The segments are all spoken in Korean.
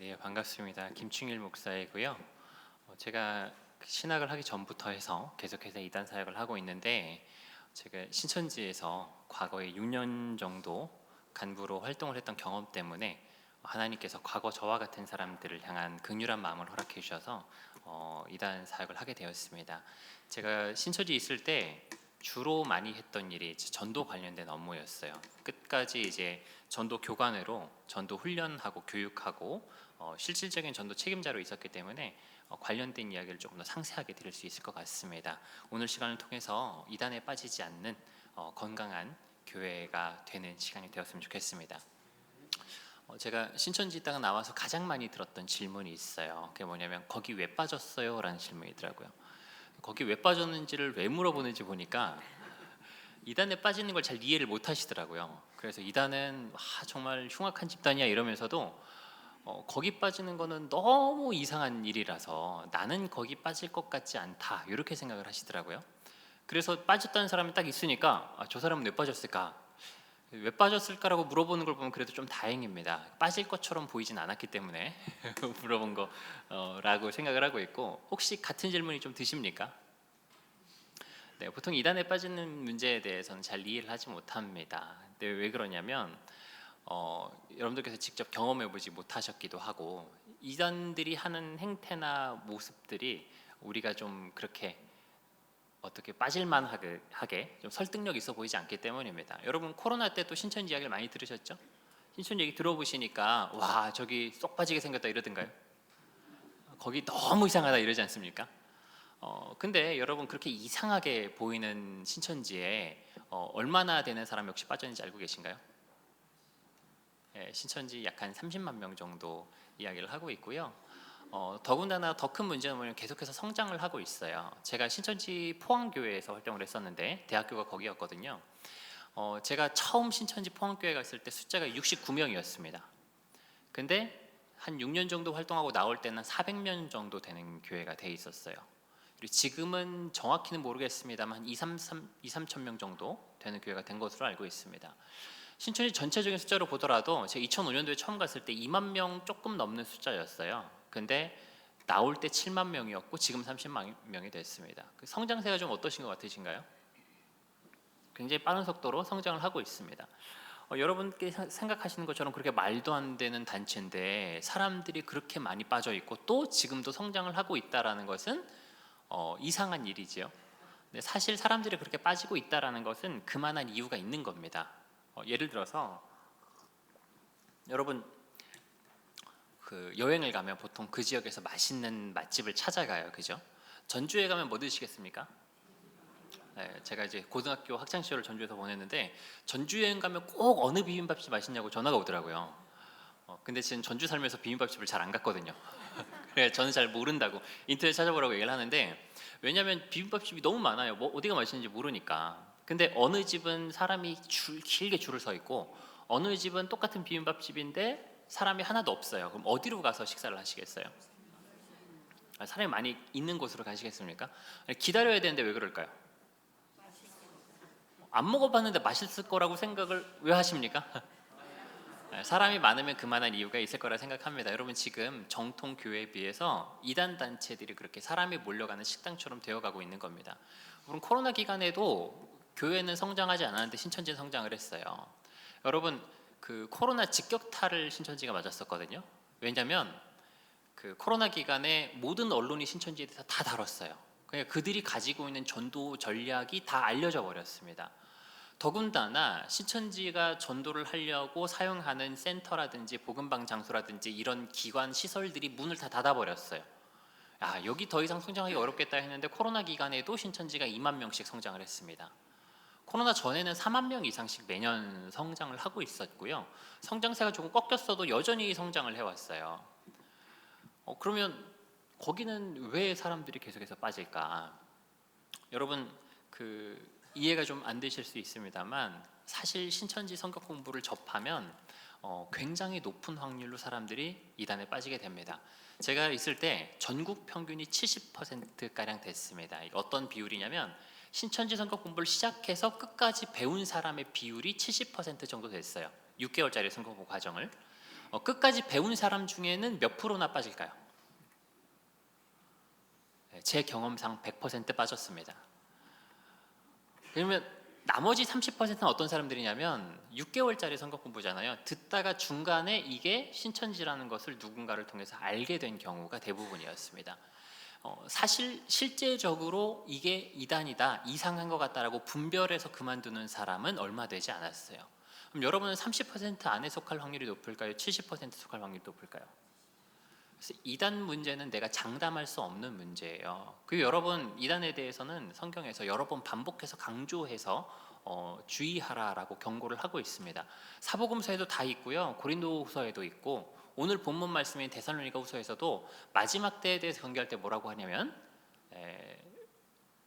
네, 반갑습니다. 김충일 목사이고요. 제가 신학을 하기 전부터 해서 계속해서 이단 사역을 하고 있는데, 제가 신천지에서 과거에 6년 정도 간부로 활동을 했던 경험 때문에 하나님께서 과거 저와 같은 사람들을 향한 긍휼한 마음을 허락해 주셔서 이단 사역을 하게 되었습니다. 제가 신천지 있을 때 주로 많이 했던 일이 전도 관련된 업무였어요. 끝까지 이제 전도 교관으로 전도 훈련하고 교육하고 실질적인 전도 책임자로 있었기 때문에 관련된 이야기를 조금 더 상세하게 드릴 수 있을 것 같습니다. 오늘 시간을 통해서 이단에 빠지지 않는 건강한 교회가 되는 시간이 되었으면 좋겠습니다. 제가 신천지 있다가 나와서 가장 많이 들었던 질문이 있어요. 그게 뭐냐면 거기 왜 빠졌어요? 라는 질문이더라고요. 거기 왜 빠졌는지를 왜 물어보는지 보니까 이단에 빠지는 걸 잘 이해를 못 하시더라고요. 그래서 이단은 정말 흉악한 집단이야 이러면서도 거기 빠지는 거는 너무 이상한 일이라서 나는 거기 빠질 것 같지 않다 이렇게 생각을 하시더라고요. 그래서 빠졌다는 사람이 딱 있으니까 저 사람은 왜 빠졌을까? 왜 빠졌을까라고 물어보는 걸 보면 그래도 좀 다행입니다. 빠질 것처럼 보이진 않았기 때문에 물어본 거라고 생각을 하고 있고, 혹시 같은 질문이 좀 드십니까? 네, 보통 이단에 빠지는 문제에 대해서는 잘 이해를 하지 못합니다. 근데 왜 그러냐면 여러분들께서 직접 경험해보지 못하셨기도 하고, 이단들이 하는 행태나 모습들이 우리가 좀 그렇게 어떻게 빠질만하게 좀 설득력 있어 보이지 않기 때문입니다. 여러분 코로나 때 또 신천지 이야기를 많이 들으셨죠? 신천지 얘기 들어보시니까 와 저기 쏙 빠지게 생겼다 이러던가요? 거기 너무 이상하다 이러지 않습니까? 근데 여러분 그렇게 이상하게 보이는 신천지에 얼마나 되는 사람이 혹시 빠졌는지 알고 계신가요? 예, 신천지 약 한 30만 명 정도 이야기를 하고 있고요. 더군다나 더 큰 문제는 뭐냐면 계속해서 성장을 하고 있어요. 제가 신천지 포항교회에서 활동을 했었는데 대학교가 거기였거든요. 제가 처음 신천지 포항교회 갔을 때 숫자가 69명이었습니다. 근데 한 6년 정도 활동하고 나올 때는 400명 정도 되는 교회가 돼 있었어요. 그리고 지금은 정확히는 모르겠습니다만 한 2, 3천 명 정도 되는 교회가 된 것으로 알고 있습니다. 신천지 전체적인 숫자로 보더라도 제가 2005년도에 처음 갔을 때 2만 명 조금 넘는 숫자였어요. 근데 나올 때 7만 명이었고 지금 30만 명이 됐습니다. 그 성장세가 좀 어떠신 것 같으신가요? 굉장히 빠른 속도로 성장을 하고 있습니다. 여러분께 생각하시는 것처럼 그렇게 말도 안 되는 단체인데 사람들이 그렇게 많이 빠져 있고 또 지금도 성장을 하고 있다라는 것은 이상한 일이지요. 근데 사실 사람들이 그렇게 빠지고 있다라는 것은 그만한 이유가 있는 겁니다. 예를 들어서 여러분 그 여행을 가면 보통 그 지역에서 맛있는 맛집을 찾아가요, 그죠? 전주에 가면 뭐 드시겠습니까? 네, 제가 이제 고등학교 학창 시절을 전주에서 보냈는데 전주 여행 가면 꼭 어느 비빔밥집 맛있냐고 전화가 오더라고요. 근데 지금 전주 살면서 비빔밥집을 잘 안 갔거든요. 그래 저는 잘 모른다고 인터넷 찾아보라고 얘기를 하는데, 왜냐하면 비빔밥집이 너무 많아요. 뭐 어디가 맛있는지 모르니까. 근데 어느 집은 사람이 길게 줄을 서 있고 어느 집은 똑같은 비빔밥집인데 사람이 하나도 없어요. 그럼 어디로 가서 식사를 하시겠어요? 사람이 많이 있는 곳으로 가시겠습니까? 기다려야 되는데 왜 그럴까요? 안 먹어봤는데 맛있을 거라고 생각을 왜 하십니까? 사람이 많으면 그만한 이유가 있을 거라 생각합니다. 여러분 지금 정통 교회에 비해서 이단 단체들이 그렇게 사람이 몰려가는 식당처럼 되어가고 있는 겁니다. 물론 코로나 기간에도 교회는 성장하지 않았는데 신천지는 성장을 했어요. 여러분 그 코로나 직격탄을 신천지가 맞았었거든요. 왜냐하면 그 코로나 기간에 모든 언론이 신천지에 대해서 다 다뤘어요. 그러니까 그들이 가지고 있는 전도 전략이 다 알려져 버렸습니다. 더군다나 신천지가 전도를 하려고 사용하는 센터라든지 복음방 장소라든지 이런 기관 시설들이 문을 다 닫아버렸어요. 여기 더 이상 성장하기 어렵겠다 했는데 코로나 기간에도 신천지가 2만 명씩 성장을 했습니다. 코로나 전에는 4만 명 이상씩 매년 성장을 하고 있었고요. 성장세가 조금 꺾였어도 여전히 성장을 해왔어요. 그러면 거기는 왜 사람들이 계속해서 빠질까? 여러분 그 이해가 좀 안 되실 수 있습니다만 사실 신천지 성격 공부를 접하면 굉장히 높은 확률로 사람들이 이단에 빠지게 됩니다. 제가 있을 때 전국 평균이 70%가량 됐습니다. 어떤 비율이냐면 신천지 성격 공부를 시작해서 끝까지 배운 사람의 비율이 70% 정도 됐어요. 6개월짜리 성격 공부 과정을. 끝까지 배운 사람 중에는 몇 프로나 빠질까요? 제 경험상 100% 빠졌습니다. 그러면 나머지 30%는 어떤 사람들이냐면 6개월짜리 성경 공부잖아요. 듣다가 중간에 이게 신천지라는 것을 누군가를 통해서 알게 된 경우가 대부분이었습니다. 사실 실제적으로 이게 이단이다, 이상한 것 같다라고 분별해서 그만두는 사람은 얼마 되지 않았어요. 그럼 여러분은 30% 안에 속할 확률이 높을까요? 70% 속할 확률이 높을까요? 그래서 이단 문제는 내가 장담할 수 없는 문제예요. 그리고 여러분, 이단에 대해서는 성경에서 여러 번 반복해서 강조해서 주의하라라고 경고를 하고 있습니다. 사복음서에도 다 있고요, 고린도후서에도 있고, 오늘 본문 말씀인 데살로니가후서에서도 마지막 때에 대해서 경계할 때 뭐라고 하냐면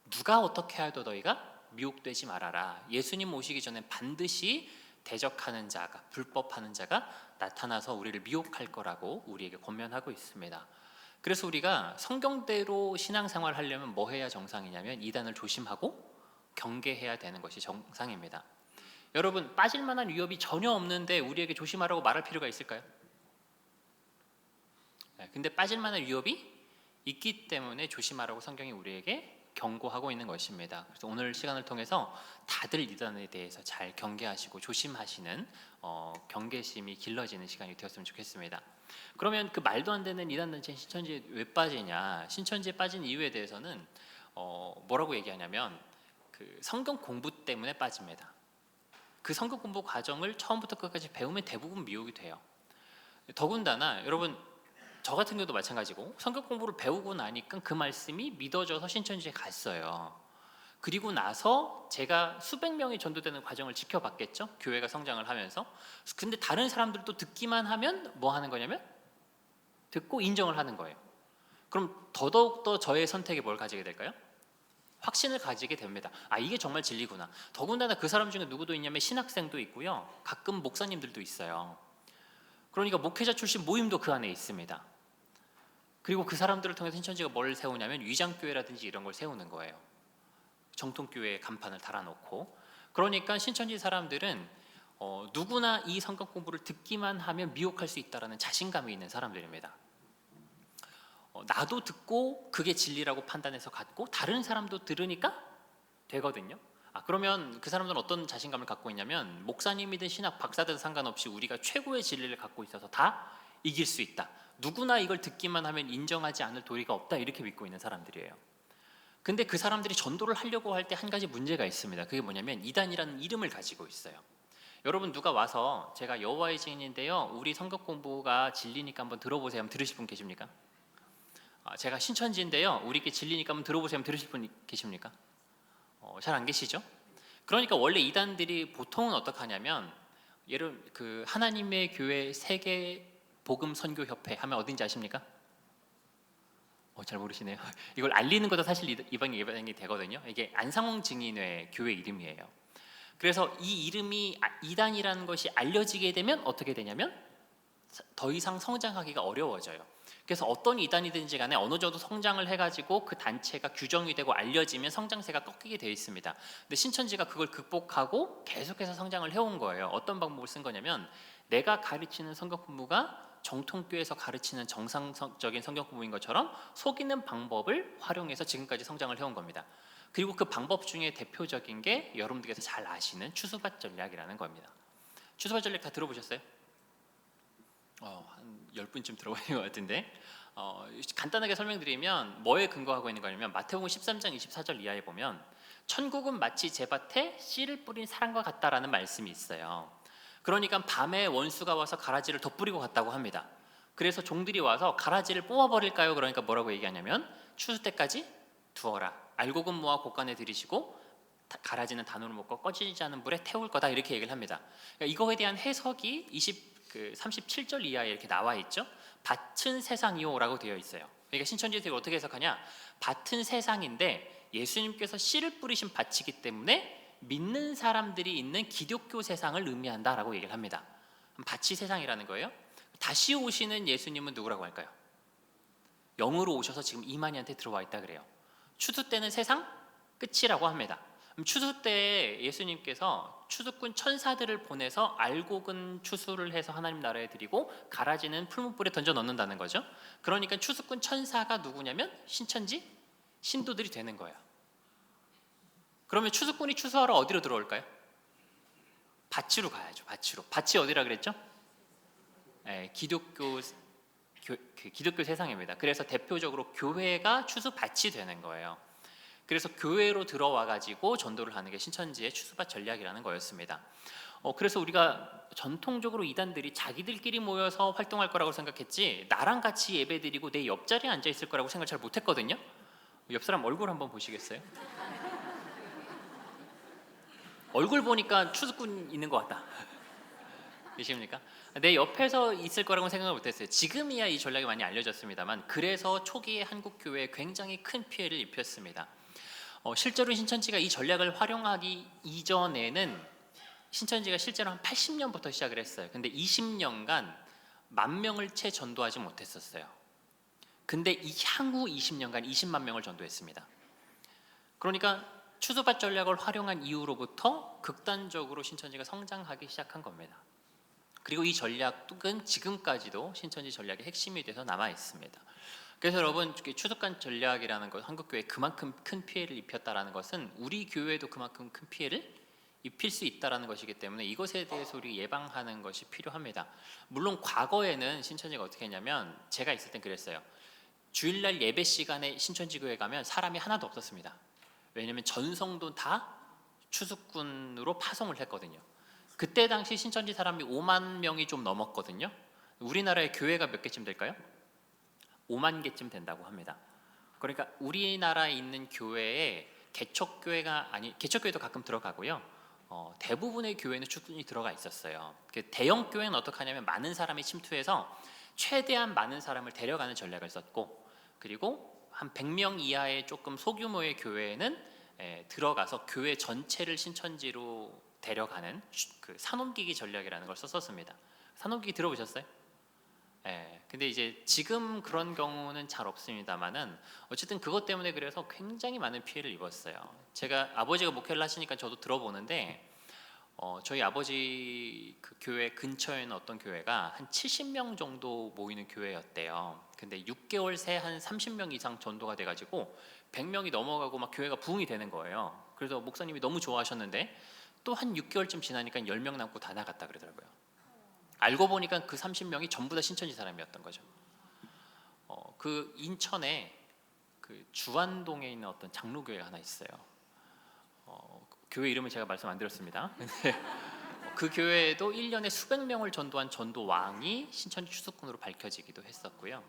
누가 어떻게 하여도 너희가 미혹되지 말아라. 예수님 오시기 전에 반드시 대적하는 자가, 불법하는 자가 나타나서 우리를 미혹할 거라고 우리에게 권면하고 있습니다. 그래서 우리가 성경대로 신앙생활 하려면 뭐 해야 정상이냐면 이단을 조심하고 경계해야 되는 것이 정상입니다. 여러분, 빠질 만한 위협이 전혀 없는데 우리에게 조심하라고 말할 필요가 있을까요? 근데 빠질 만한 위협이 있기 때문에 조심하라고 성경이 우리에게 경고하고 있는 것입니다. 그래서 오늘 시간을 통해서 다들 이단에 대해서 잘 경계하시고 조심하시는 경계심이 길러지는 시간이 되었으면 좋겠습니다. 그러면 그 말도 안 되는 이단단체 신천지에 왜 빠지냐? 신천지에 빠진 이유에 대해서는 뭐라고 얘기하냐면 그 성경 공부 때문에 빠집니다. 그 성경 공부 과정을 처음부터 끝까지 배우면 대부분 미혹이 돼요. 더군다나 여러분, 저 같은 경우도 마찬가지고 성경 공부를 배우고 나니까 그 말씀이 믿어져서 신천지에 갔어요. 그리고 나서 제가 수백 명이 전도되는 과정을 지켜봤겠죠. 교회가 성장을 하면서. 근데 다른 사람들도 듣기만 하면 뭐 하는 거냐면 듣고 인정을 하는 거예요. 그럼 더더욱더 저의 선택에 뭘 가지게 될까요? 확신을 가지게 됩니다. 아, 이게 정말 진리구나. 더군다나 그 사람 중에 누구도 있냐면 신학생도 있고요, 가끔 목사님들도 있어요. 그러니까 목회자 출신 모임도 그 안에 있습니다. 그리고 그 사람들을 통해서 신천지가 뭘 세우냐면 위장교회라든지 이런 걸 세우는 거예요. 정통교회의 간판을 달아놓고. 그러니까 신천지 사람들은 누구나 이 성경 공부를 듣기만 하면 미혹할 수 있다는 자신감이 있는 사람들입니다. 나도 듣고 그게 진리라고 판단해서 갖고 다른 사람도 들으니까 되거든요. 그러면 그 사람들은 어떤 자신감을 갖고 있냐면 목사님이든 신학 박사든 상관없이 우리가 최고의 진리를 갖고 있어서 다 이길 수 있다, 누구나 이걸 듣기만 하면 인정하지 않을 도리가 없다, 이렇게 믿고 있는 사람들이에요. 근데 그 사람들이 전도를 하려고 할 때 한 가지 문제가 있습니다. 그게 뭐냐면 이단이라는 이름을 가지고 있어요. 여러분, 누가 와서 제가 여호와의 증인인데요, 우리 성경 공부가 진리니까 한번 들어보세요 하면 들으실 분 계십니까? 제가 신천지인데요, 우리께 진리니까 한번 들어보세요 하면 들으실 분 계십니까? 잘 안 계시죠? 그러니까 원래 이단들이 보통은 어떻게 하냐면, 예를 그 하나님의 교회 세계 복음 선교 협회 하면 어딘지 아십니까? 잘 모르시네요. 이걸 알리는 것도 사실 이방이 되거든요. 이게 안상홍 증인회 교회 이름이에요. 그래서 이 이름이 이단이라는 것이 알려지게 되면 어떻게 되냐면 더 이상 성장하기가 어려워져요. 그래서 어떤 이단이든지 간에 어느 정도 성장을 해가지고 그 단체가 규정이 되고 알려지면 성장세가 꺾이게 되어 있습니다. 근데 신천지가 그걸 극복하고 계속해서 성장을 해온 거예요. 어떤 방법을 쓴 거냐면, 내가 가르치는 성경 공부가 정통교회에서 가르치는 정상적인 성경 공부인 것처럼 속이는 방법을 활용해서 지금까지 성장을 해온 겁니다. 그리고 그 방법 중에 대표적인 게 여러분들께서 잘 아시는 추수밭 전략이라는 겁니다. 추수밭 전략 다 들어보셨어요? 한 10분쯤 들어보신 것 같은데, 간단하게 설명드리면 뭐에 근거하고 있는 거냐면 마태복음 13장 24절 이하에 보면 천국은 마치 제 밭에 씨를 뿌린 사람과 같다라는 말씀이 있어요. 그러니까 밤에 원수가 와서 가라지를 덧뿌리고 갔다고 합니다. 그래서 종들이 와서 가라지를 뽑아버릴까요? 그러니까 뭐라고 얘기하냐면 추수 때까지 두어라, 알곡은 모아 곳간에 들이시고 가라지는 단으로 묶어 꺼지지 않은 불에 태울 거다, 이렇게 얘기를 합니다. 그러니까 이거에 대한 해석이 37절 이하에 이렇게 나와 있죠. 밭은 세상이요라고 되어 있어요. 그러니까 신천지들이 어떻게 해석하냐, 밭은 세상인데 예수님께서 씨를 뿌리신 밭이기 때문에 믿는 사람들이 있는 기독교 세상을 의미한다라고 얘기를 합니다. 밭이 세상이라는 거예요. 다시 오시는 예수님은 누구라고 할까요? 영으로 오셔서 지금 이만희한테 들어와 있다 그래요. 추수 때는 세상 끝이라고 합니다. 추수 때 예수님께서 추수꾼 천사들을 보내서 알곡은 추수를 해서 하나님 나라에 드리고 가라지는 풀무불에 던져 넣는다는 거죠. 그러니까 추수꾼 천사가 누구냐면 신천지 신도들이 되는 거예요. 그러면 추수꾼이 추수하러 어디로 들어올까요? 밭으로 가야죠. 밭이 어디라 그랬죠? 기독교 세상입니다. 그래서 대표적으로 교회가 추수밭이 되는 거예요. 그래서 교회로 들어와 가지고 전도를 하는 게 신천지의 추수밭 전략이라는 거였습니다. 그래서 우리가 전통적으로 이단들이 자기들끼리 모여서 활동할 거라고 생각했지, 나랑 같이 예배드리고 내 옆자리에 앉아 있을 거라고 생각 잘 못했거든요. 옆 사람 얼굴 한번 보시겠어요? 얼굴 보니까 추수꾼 있는 것 같다. 계십니까? 내 옆에서 있을 거라고 생각을 못했어요. 지금이야 이 전략이 많이 알려졌습니다만, 그래서 초기에 한국 교회에 굉장히 큰 피해를 입혔습니다. 실제로 신천지가 이 전략을 활용하기 이전에는 신천지가 실제로 한 80년부터 시작을 했어요. 근데 20년간 10,000명을 채 전도하지 못했었어요. 근데 이 향후 20년간 20만 명을 전도했습니다. 그러니까 추수밭 전략을 활용한 이후로부터 극단적으로 신천지가 성장하기 시작한 겁니다. 그리고 이 전략은 지금까지도 신천지 전략의 핵심이 돼서 남아 있습니다. 그래서 여러분, 추수관 전략이라는 것, 한국 교회에 그만큼 큰 피해를 입혔다라는 것은 우리 교회도 그만큼 큰 피해를 입힐 수 있다라는 것이기 때문에 이것에 대해서 우리 예방하는 것이 필요합니다. 물론 과거에는 신천지가 어떻게 했냐면, 제가 있을 땐 그랬어요. 주일날 예배 시간에 신천지 교회 가면 사람이 하나도 없었습니다. 왜냐하면 전성도 다 추수꾼으로 파송을 했거든요. 그때 당시 신천지 사람이 5만 명이 좀 넘었거든요. 우리나라의 교회가 몇 개쯤 될까요? 5만 개쯤 된다고 합니다. 그러니까 우리나라에 있는 교회에 개척교회도 가끔 들어가고요. 대부분의 교회는 추수꾼이 들어가 있었어요. 대형 교회는 어떻게 하냐면 많은 사람이 침투해서 최대한 많은 사람을 데려가는 전략을 썼고, 그리고 한 100명 이하의 조금 소규모의 교회에는 들어가서 교회 전체를 신천지로 데려가는 그 산옮기기 전략이라는 걸 썼었습니다. 산옮기기 들어보셨어요? 근데 이제 지금 그런 경우는 잘 없습니다만은 어쨌든 그것 때문에 그래서 굉장히 많은 피해를 입었어요. 제가 아버지가 목회를 하시니까 저도 들어보는데, 저희 아버지 그 교회 근처에 있는 어떤 교회가 한 70명 정도 모이는 교회였대요. 근데 6개월 새 한 30명 이상 전도가 돼가지고 100명이 넘어가고 막 교회가 부흥이 되는 거예요. 그래서 목사님이 너무 좋아하셨는데 또 한 6개월쯤 지나니까 10명 남고 다 나갔다 그러더라고요. 알고 보니까 그 30명이 전부 다 신천지 사람이었던 거죠. 그 인천에 그 주안동에 있는 어떤 장로교회가 하나 있어요. 교회 이름은 제가 말씀 안 드렸습니다. 근데 그 교회에도 1년에 수백 명을 전도한 전도왕이 신천지 추수꾼으로 밝혀지기도 했었고요.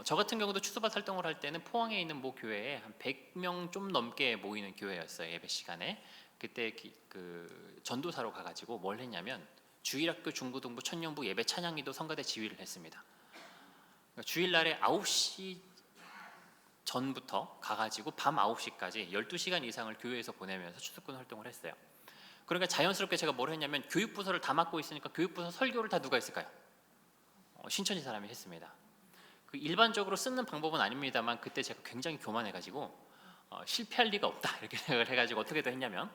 저 같은 경우도 추수밭 활동을 할 때는 포항에 있는 모 교회에 한 100명 좀 넘게 모이는 교회였어요. 예배 시간에. 그때 그 전도사로 가가지고 뭘 했냐면 주일학교, 중고등부, 천년부, 예배, 찬양기도, 성가대 지휘를 했습니다. 그러니까 주일날에 9시 전부터 가가지고 밤 9시까지 12시간 이상을 교회에서 보내면서 추수꾼 활동을 했어요. 그러니까 자연스럽게 제가 뭘 했냐면, 교육부서를 다 맡고 있으니까 교육부서 설교를 다 누가 했을까요? 신천지 사람이 했습니다. 그 일반적으로 쓰는 방법은 아닙니다만 그때 제가 굉장히 교만해가지고 실패할 리가 없다 이렇게 생각을 해가지고 어떻게 했냐면,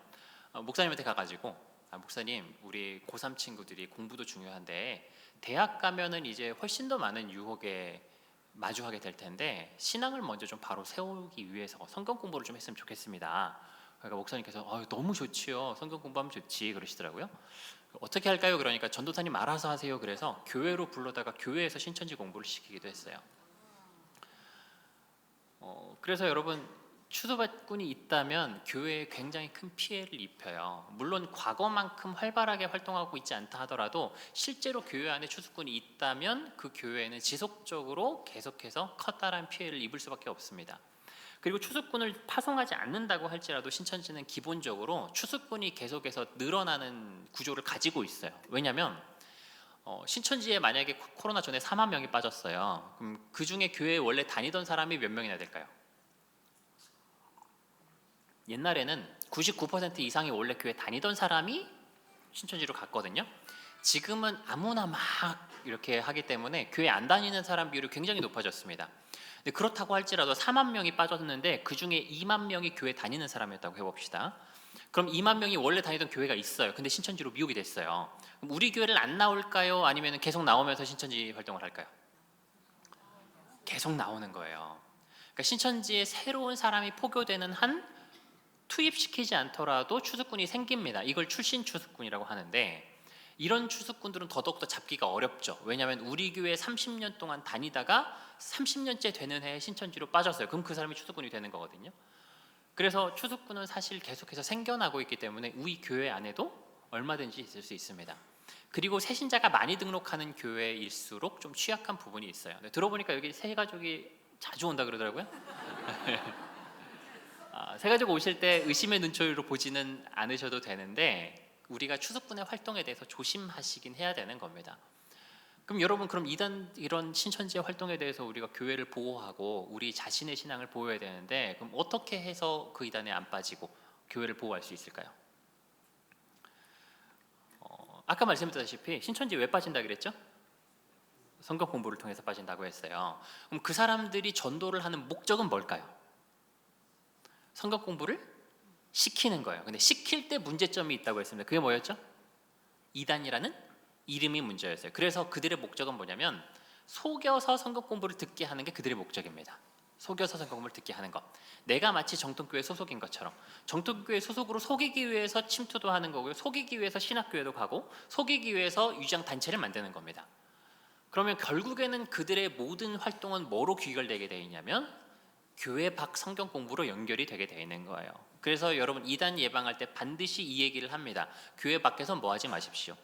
목사님한테 가가지고, 목사님, 우리 고3 친구들이 공부도 중요한데 대학 가면은 이제 훨씬 더 많은 유혹에 마주하게 될 텐데 신앙을 먼저 좀 바로 세우기 위해서 성경 공부를 좀 했으면 좋겠습니다. 그러니까 목사님께서 너무 좋지요, 성경 공부하면 좋지 그러시더라고요. 어떻게 할까요? 그러니까 전도사님 알아서 하세요. 그래서 교회로 불러다가 교회에서 신천지 공부를 시키기도 했어요. 그래서 여러분, 추수밭꾼이 있다면 교회에 굉장히 큰 피해를 입혀요. 물론 과거만큼 활발하게 활동하고 있지 않다 하더라도 실제로 교회 안에 추수꾼이 있다면 그 교회는 지속적으로 계속해서 커다란 피해를 입을 수밖에 없습니다. 그리고 추수꾼을 파송하지 않는다고 할지라도 신천지는 기본적으로 추수꾼이 계속해서 늘어나는 구조를 가지고 있어요. 왜냐하면 신천지에 만약에 코로나 전에 4만 명이 빠졌어요. 그럼 그 중에 교회에 원래 다니던 사람이 몇 명이나 될까요? 옛날에는 99% 이상이 원래 교회 다니던 사람이 신천지로 갔거든요. 지금은 아무나 막 이렇게 하기 때문에 교회 안 다니는 사람 비율이 굉장히 높아졌습니다. 근데 그렇다고 할지라도 4만 명이 빠졌는데 그 중에 2만 명이 교회 다니는 사람이었다고 해봅시다. 그럼 2만 명이 원래 다니던 교회가 있어요. 근데 신천지로 미혹이 됐어요. 그럼 우리 교회를 안 나올까요? 아니면 계속 나오면서 신천지 활동을 할까요? 계속 나오는 거예요. 그러니까 신천지에 새로운 사람이 포교되는 한 투입시키지 않더라도 추수꾼이 생깁니다. 이걸 출신 추수꾼이라고 하는데, 이런 추수꾼들은 더더욱더 잡기가 어렵죠. 왜냐하면 우리 교회 30년 동안 다니다가 30년째 되는 해에 신천지로 빠졌어요. 그럼 그 사람이 추수꾼이 되는 거거든요. 그래서 추수꾼은 사실 계속해서 생겨나고 있기 때문에 우리 교회 안에도 얼마든지 있을 수 있습니다. 그리고 새신자가 많이 등록하는 교회일수록 좀 취약한 부분이 있어요. 들어보니까 여기 새 가족이 자주 온다 그러더라고요. 새 가족 오실 때 의심의 눈초리로 보지는 않으셔도 되는데, 우리가 추수꾼의 활동에 대해서 조심하시긴 해야 되는 겁니다. 그럼 여러분, 그럼 이런 신천지의 활동에 대해서 우리가 교회를 보호하고 우리 자신의 신앙을 보호해야 되는데, 그럼 어떻게 해서 그 이단에 안 빠지고 교회를 보호할 수 있을까요? 아까 말씀드렸다시피 신천지 왜 빠진다 그랬죠? 성경 공부를 통해서 빠진다고 했어요. 그럼 그 사람들이 전도를 하는 목적은 뭘까요? 성경 공부를 시키는 거예요. 근데 시킬 때 문제점이 있다고 했습니다. 그게 뭐였죠? 이단이라는 이름이 문제였어요. 그래서 그들의 목적은 뭐냐면 속여서 성경 공부를 듣게 하는 게 그들의 목적입니다. 속여서 성경 공부를 듣게 하는 것. 내가 마치 정통교회 소속인 것처럼 정통교회 소속으로 속이기 위해서 침투도 하는 거고요. 속이기 위해서 신학교회도 가고 속이기 위해서 위장 단체를 만드는 겁니다. 그러면 결국에는 그들의 모든 활동은 뭐로 귀결되게 되어 있냐면 교회 밖 성경 공부로 연결이 되게 되어 있는 거예요. 그래서 여러분, 이단 예방할 때 반드시 이 얘기를 합니다. 교회 밖에서 뭐 하지 마십시오.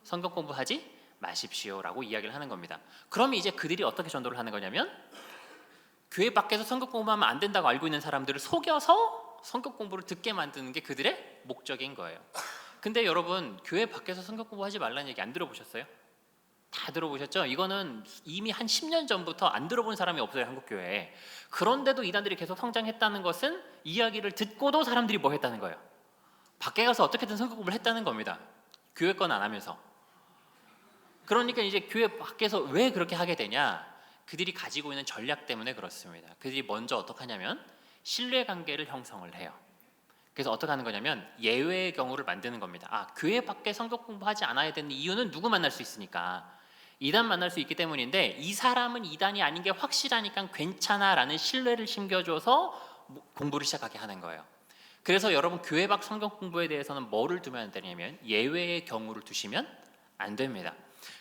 성경 공부하지 마십시오라고 이야기를 하는 겁니다. 그럼 이제 그들이 어떻게 전도를 하는 거냐면 교회 밖에서 성경 공부하면 안 된다고 알고 있는 사람들을 속여서 성경 공부를 듣게 만드는 게 그들의 목적인 거예요. 근데 여러분, 교회 밖에서 성경 공부하지 말라는 얘기 안 들어보셨어요? 다 들어보셨죠? 이거는 이미 한 10년 전부터 안 들어본 사람이 없어요, 한국교회에. 그런데도 이단들이 계속 성장했다는 것은 이야기를 듣고도 사람들이 뭐 했다는 거예요? 밖에 가서 어떻게든 성경 공부를 했다는 겁니다. 교회 건 안 하면서. 그러니까 이제 교회 밖에서 왜 그렇게 하게 되냐? 그들이 가지고 있는 전략 때문에 그렇습니다. 그들이 먼저 어떻게 하냐면 신뢰관계를 형성을 해요. 그래서 어떻게 하는 거냐면 예외의 경우를 만드는 겁니다. 교회 밖에 성경 공부하지 않아야 되는 이유는 누구 만날 수 있으니까, 이단 만날 수 있기 때문인데, 이 사람은 이단이 아닌 게 확실하니까 괜찮아라는 신뢰를 심겨줘서 공부를 시작하게 하는 거예요. 그래서 여러분, 교회 밖 성경 공부에 대해서는 뭐를 두면 안 되냐면 예외의 경우를 두시면 안 됩니다.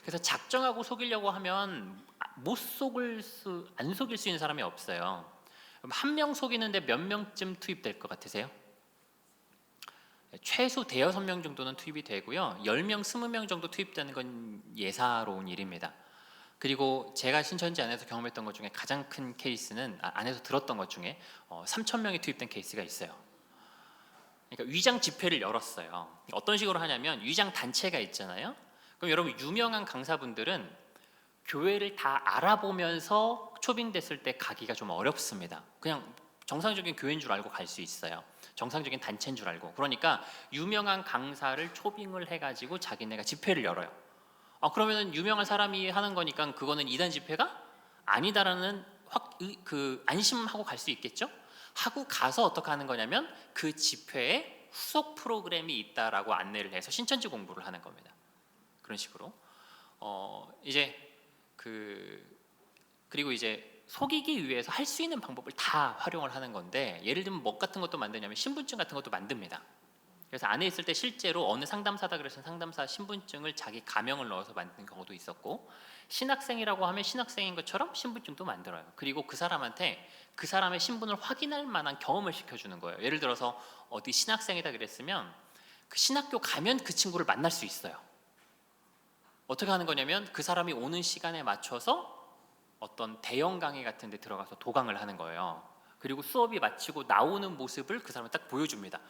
그래서 작정하고 속이려고 하면 안 속일 수 있는 사람이 없어요. 그럼 한 명 속이는데 몇 명쯤 투입될 것 같으세요? 최소 5-6명 정도는 투입이 되고요. 10명, 20명 정도 투입되는 건 예사로운 일입니다. 그리고 제가 신천지 안에서 경험했던 것 중에 가장 큰 케이스는, 안에서 들었던 것 중에 3,000명이 투입된 케이스가 있어요. 그러니까 위장 집회를 열었어요. 어떤 식으로 하냐면 위장 단체가 있잖아요. 그럼 여러분, 유명한 강사분들은 교회를 다 알아보면서 초빙됐을 때 가기가 좀 어렵습니다. 그냥 정상적인 교회인 줄 알고 갈 수 있어요. 정상적인 단체인 줄 알고. 그러니까 유명한 강사를 초빙을 해가지고 자기네가 집회를 열어요. 그러면 유명한 사람이 하는 거니까 그거는 이단 집회가 아니다라는 안심하고 갈 수 있겠죠? 하고 가서 어떻게 하는 거냐면 그 집회에 후속 프로그램이 있다라고 안내를 해서 신천지 공부를 하는 겁니다. 그런 식으로 그리고 이제 속이기 위해서 할 수 있는 방법을 다 활용을 하는 건데, 예를 들면 뭐 같은 것도 만드냐면 신분증 같은 것도 만듭니다. 그래서 안에 있을 때 실제로 어느 상담사다 그래서 상담사 신분증을 자기 가명을 넣어서 만든 경우도 있었고, 신학생이라고 하면 신학생인 것처럼 신분증도 만들어요. 그리고 그 사람한테 그 사람의 신분을 확인할 만한 경험을 시켜주는 거예요. 예를 들어서 어디 신학생이다 그랬으면 그 신학교 가면 그 친구를 만날 수 있어요. 어떻게 하는 거냐면 그 사람이 오는 시간에 맞춰서 어떤 대형 강의 같은 데 들어가서 도강을 하는 거예요. 그리고 수업이 마치고 나오는 모습을 그 사람이 딱 보여줍니다.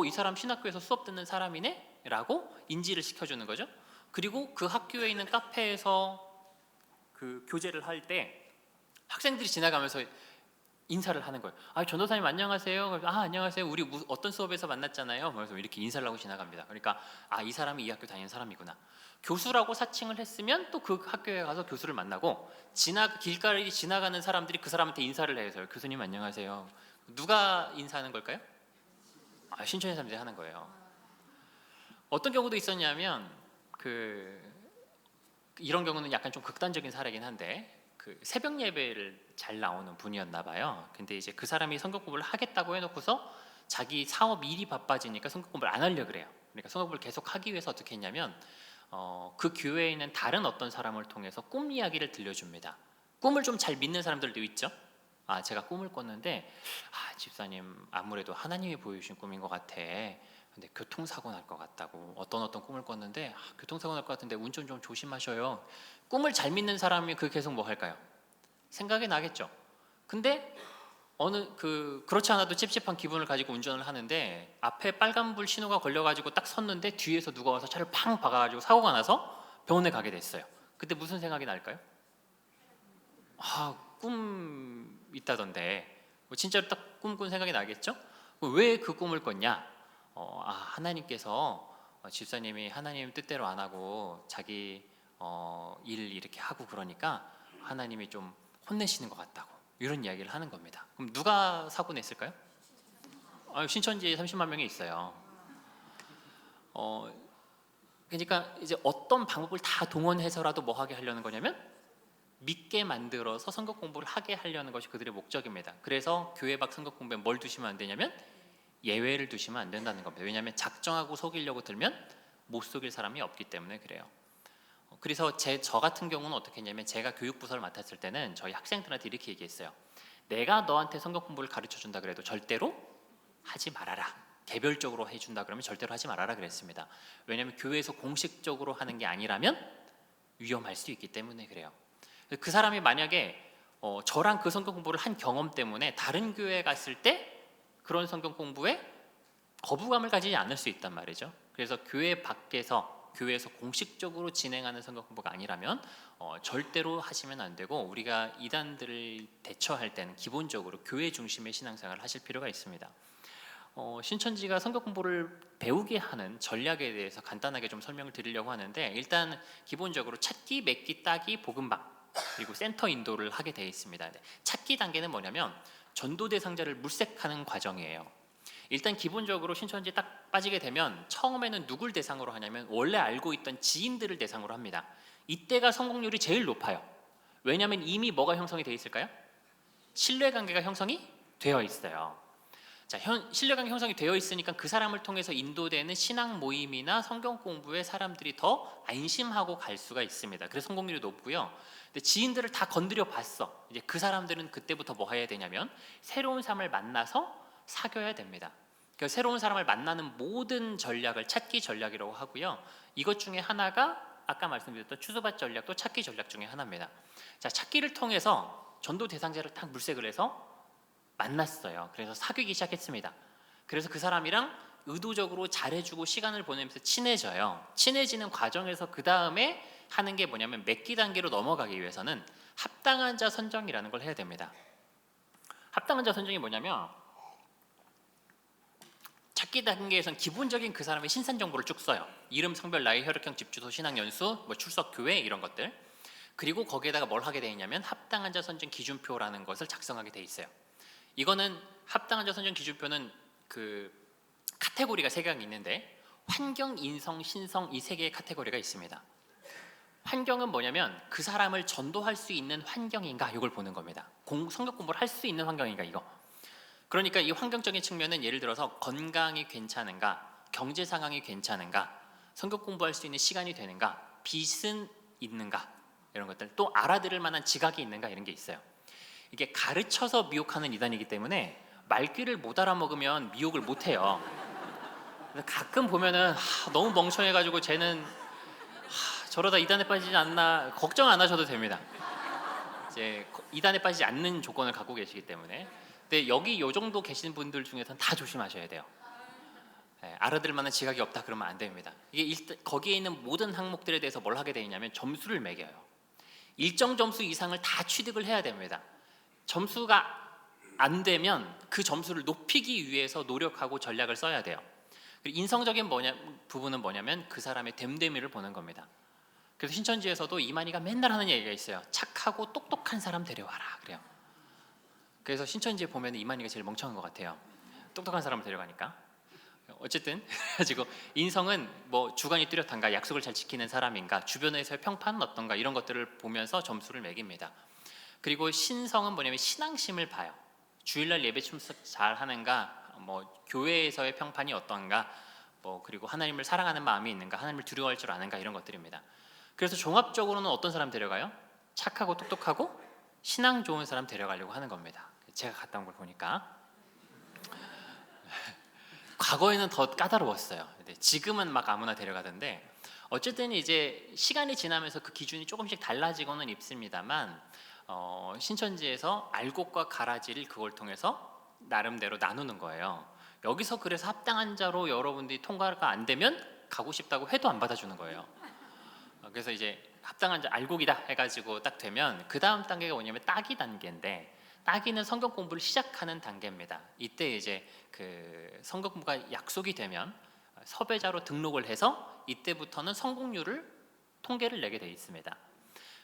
이 사람 신학교에서 수업 듣는 사람이네? 라고 인지를 시켜주는 거죠. 그리고 그 학교에 있는 카페에서 그 교제를 할 때 학생들이 지나가면서 인사를 하는 거예요. 전도사님 안녕하세요. 안녕하세요. 우리 어떤 수업에서 만났잖아요. 그래서 이렇게 인사를 하고 지나갑니다. 그러니까 이 사람이 이 학교 다니는 사람이구나. 교수라고 사칭을 했으면 또 그 학교에 가서 교수를 만나고, 길가를 지나가는 사람들이 그 사람한테 인사를 해서 교수님 안녕하세요. 누가 인사하는 걸까요? 신천지 사람들이 하는 거예요. 어떤 경우도 있었냐면 이런 경우는 약간 좀 극단적인 사례긴 한데 새벽 예배를 잘 나오는 분이었나 봐요. 근데 이제 그 사람이 성경 공부를 하겠다고 해놓고서 자기 사업 일이 바빠지니까 성경 공부를 안 하려 그래요. 그러니까 성경 공부를 계속 하기 위해서 어떻게 했냐면 그 교회에 있는 다른 어떤 사람을 통해서 꿈 이야기를 들려줍니다. 꿈을 좀 잘 믿는 사람들도 있죠. 제가 꿈을 꿨는데 집사님 아무래도 하나님이 보여주신 꿈인 것 같아. 근데 교통사고 날 것 같다고 어떤 꿈을 꿨는데 교통사고 날 것 같은데 운전 좀 조심하셔요. 꿈을 잘 믿는 사람이 계속 뭐 할까요? 생각이 나겠죠. 근데 그렇지 않아도 찝찝한 기분을 가지고 운전을 하는데 앞에 빨간불 신호가 걸려가지고 딱 섰는데 뒤에서 누가 와서 차를 팡 박아가지고 사고가 나서 병원에 가게 됐어요. 그때 무슨 생각이 날까요? 꿈 있다던데 진짜로 딱 꿈꾼 생각이 나겠죠? 왜 그 꿈을 꿨냐? 하나님께서 집사님이 하나님 뜻대로 안 하고 자기 일 이렇게 하고 그러니까 하나님이 좀 혼내시는 것 같다고 이런 이야기를 하는 겁니다. 그럼 누가 사고 냈을까요? 신천지에 30만 명이 있어요. 그러니까 이제 어떤 방법을 다 동원해서라도 뭐 하게 하려는 거냐면 믿게 만들어서 성경 공부를 하게 하려는 것이 그들의 목적입니다. 그래서 교회 밖 성경 공부에 뭘 두시면 안 되냐면 예외를 두시면 안 된다는 겁니다. 왜냐하면 작정하고 속이려고 들면 못 속일 사람이 없기 때문에 그래요. 그래서 저 같은 경우는 어떻게 했냐면 제가 교육부서를 맡았을 때는 저희 학생들한테 이렇게 얘기했어요. 내가 너한테 성경 공부를 가르쳐준다 그래도 절대로 하지 말아라. 개별적으로 해준다 그러면 절대로 하지 말아라 그랬습니다. 왜냐하면 교회에서 공식적으로 하는 게 아니라면 위험할 수 있기 때문에 그래요. 그 사람이 만약에 저랑 그 성경 공부를 한 경험 때문에 다른 교회에 갔을 때 그런 성경 공부에 거부감을 가지지 않을 수 있단 말이죠. 그래서 교회 밖에서 교회에서 공식적으로 진행하는 성경 공부가 아니라면 절대로 하시면 안 되고 우리가 이단들을 대처할 때는 기본적으로 교회 중심의 신앙생활을 하실 필요가 있습니다. 신천지가 성경 공부를 배우게 하는 전략에 대해서 간단하게 좀 설명을 드리려고 하는데 일단 기본적으로 찾기, 맺기, 따기, 복음방 그리고 센터 인도를 하게 되어 있습니다. 찾기 단계는 뭐냐면 전도 대상자를 물색하는 과정이에요. 일단 기본적으로 신천지에 딱 빠지게 되면 처음에는 누굴 대상으로 하냐면 원래 알고 있던 지인들을 대상으로 합니다. 이때가 성공률이 제일 높아요. 왜냐하면 이미 뭐가 형성이 되어 있을까요? 신뢰관계가 형성이 되어 있어요. 신뢰관계 형성이 되어 있으니까 그 사람을 통해서 인도되는 신앙 모임이나 성경 공부에 사람들이 더 안심하고 갈 수가 있습니다. 그래서 성공률이 높고요. 근데 지인들을 다 건드려 봤어. 이제 그 사람들은 그때부터 뭐 해야 되냐면 새로운 사람을 만나서 사귀어야 됩니다. 그래서 새로운 사람을 만나는 모든 전략을 찾기 전략이라고 하고요. 이것 중에 하나가 아까 말씀드렸던 추수밭 전략도 찾기 전략 중에 하나입니다. 찾기를 통해서 전도 대상자를 딱 물색을 해서 만났어요. 그래서 사귀기 시작했습니다. 그래서 그 사람이랑 의도적으로 잘해주고 시간을 보내면서 친해져요. 친해지는 과정에서 그 다음에 하는 게 뭐냐면 맺기 단계로 넘어가기 위해서는 합당한 자 선정이라는 걸 해야 됩니다. 합당한 자 선정이 뭐냐면 찾기 단계에선 기본적인 그 사람의 신상 정보를 쭉 써요. 이름, 성별, 나이, 혈액형, 집 주소, 신앙 연수, 출석 교회 이런 것들. 그리고 거기에다가 뭘 하게 돼 있냐면 합당한 자 선정 기준표라는 것을 작성하게 돼 있어요. 이거는 합당한 자 선정 기준표는 그 카테고리가 3개가 있는데 환경, 인성, 신성 이 3개의 카테고리가 있습니다. 환경은 뭐냐면 그 사람을 전도할 수 있는 환경인가 이걸 보는 겁니다. 성경 공부를 할 수 있는 환경인가 이거. 그러니까 이 환경적인 측면은 예를 들어서 건강이 괜찮은가, 경제 상황이 괜찮은가, 성경 공부할 수 있는 시간이 되는가, 빚은 있는가 이런 것들, 또 알아들을 만한 지각이 있는가 이런 게 있어요. 이게 가르쳐서 미혹하는 이단이기 때문에 말귀를 못 알아먹으면 미혹을 못 해요. 가끔 보면은 너무 멍청해가지고 쟤는 저러다 이단에 빠지지 않나 걱정 안 하셔도 됩니다. 이제 이단에 빠지지 않는 조건을 갖고 계시기 때문에. 근데 여기 요 정도 계신 분들 중에서는 다 조심하셔야 돼요. 알아들을 만한 지각이 없다 그러면 안 됩니다. 이게 일단 거기에 있는 모든 항목들에 대해서 뭘 하게 되냐면 점수를 매겨요. 일정 점수 이상을 다 취득을 해야 됩니다. 점수가 안 되면 그 점수를 높이기 위해서 노력하고 전략을 써야 돼요. 인성적인 부분은 뭐냐면 그 사람의 됨됨이를 보는 겁니다. 그래서 신천지에서도 이만희가 맨날 하는 얘기가 있어요. 착하고 똑똑한 사람 데려와라 그래요. 그래서 신천지에 보면 이만희가 제일 멍청한 것 같아요. 똑똑한 사람을 데려가니까. 어쨌든 가지고 인성은 뭐 주관이 뚜렷한가, 약속을 잘 지키는 사람인가, 주변에서의 평판은 어떤가, 이런 것들을 보면서 점수를 매깁니다. 그리고 신성은 뭐냐면 신앙심을 봐요. 주일날 예배 참석 잘 하는가, 뭐 교회에서의 평판이 어떤가, 뭐 그리고 하나님을 사랑하는 마음이 있는가, 하나님을 두려워할 줄 아는가, 이런 것들입니다. 그래서 종합적으로는 어떤 사람 데려가요? 착하고 똑똑하고 신앙 좋은 사람 데려가려고 하는 겁니다. 제가 갔다 온 걸 보니까 과거에는 더 까다로웠어요. 근데 지금은 막 아무나 데려가던데, 어쨌든 이제 시간이 지나면서 그 기준이 조금씩 달라지고는 있습니다만, 신천지에서 알곡과 가라지를 그걸 통해서 나름대로 나누는 거예요. 여기서 그래서 합당한 자로 여러분들이 통과가 안 되면 가고 싶다고 해도 안 받아주는 거예요. 그래서 이제 합당한 자 알곡이다 해가지고 딱 되면 그 다음 단계가 뭐냐면 따기 단계인데, 따기는 성경 공부를 시작하는 단계입니다. 이때 이제 그 성경 공부가 약속이 되면 섭외자로 등록을 해서 이때부터는 성공률을 통계를 내게 되어 있습니다.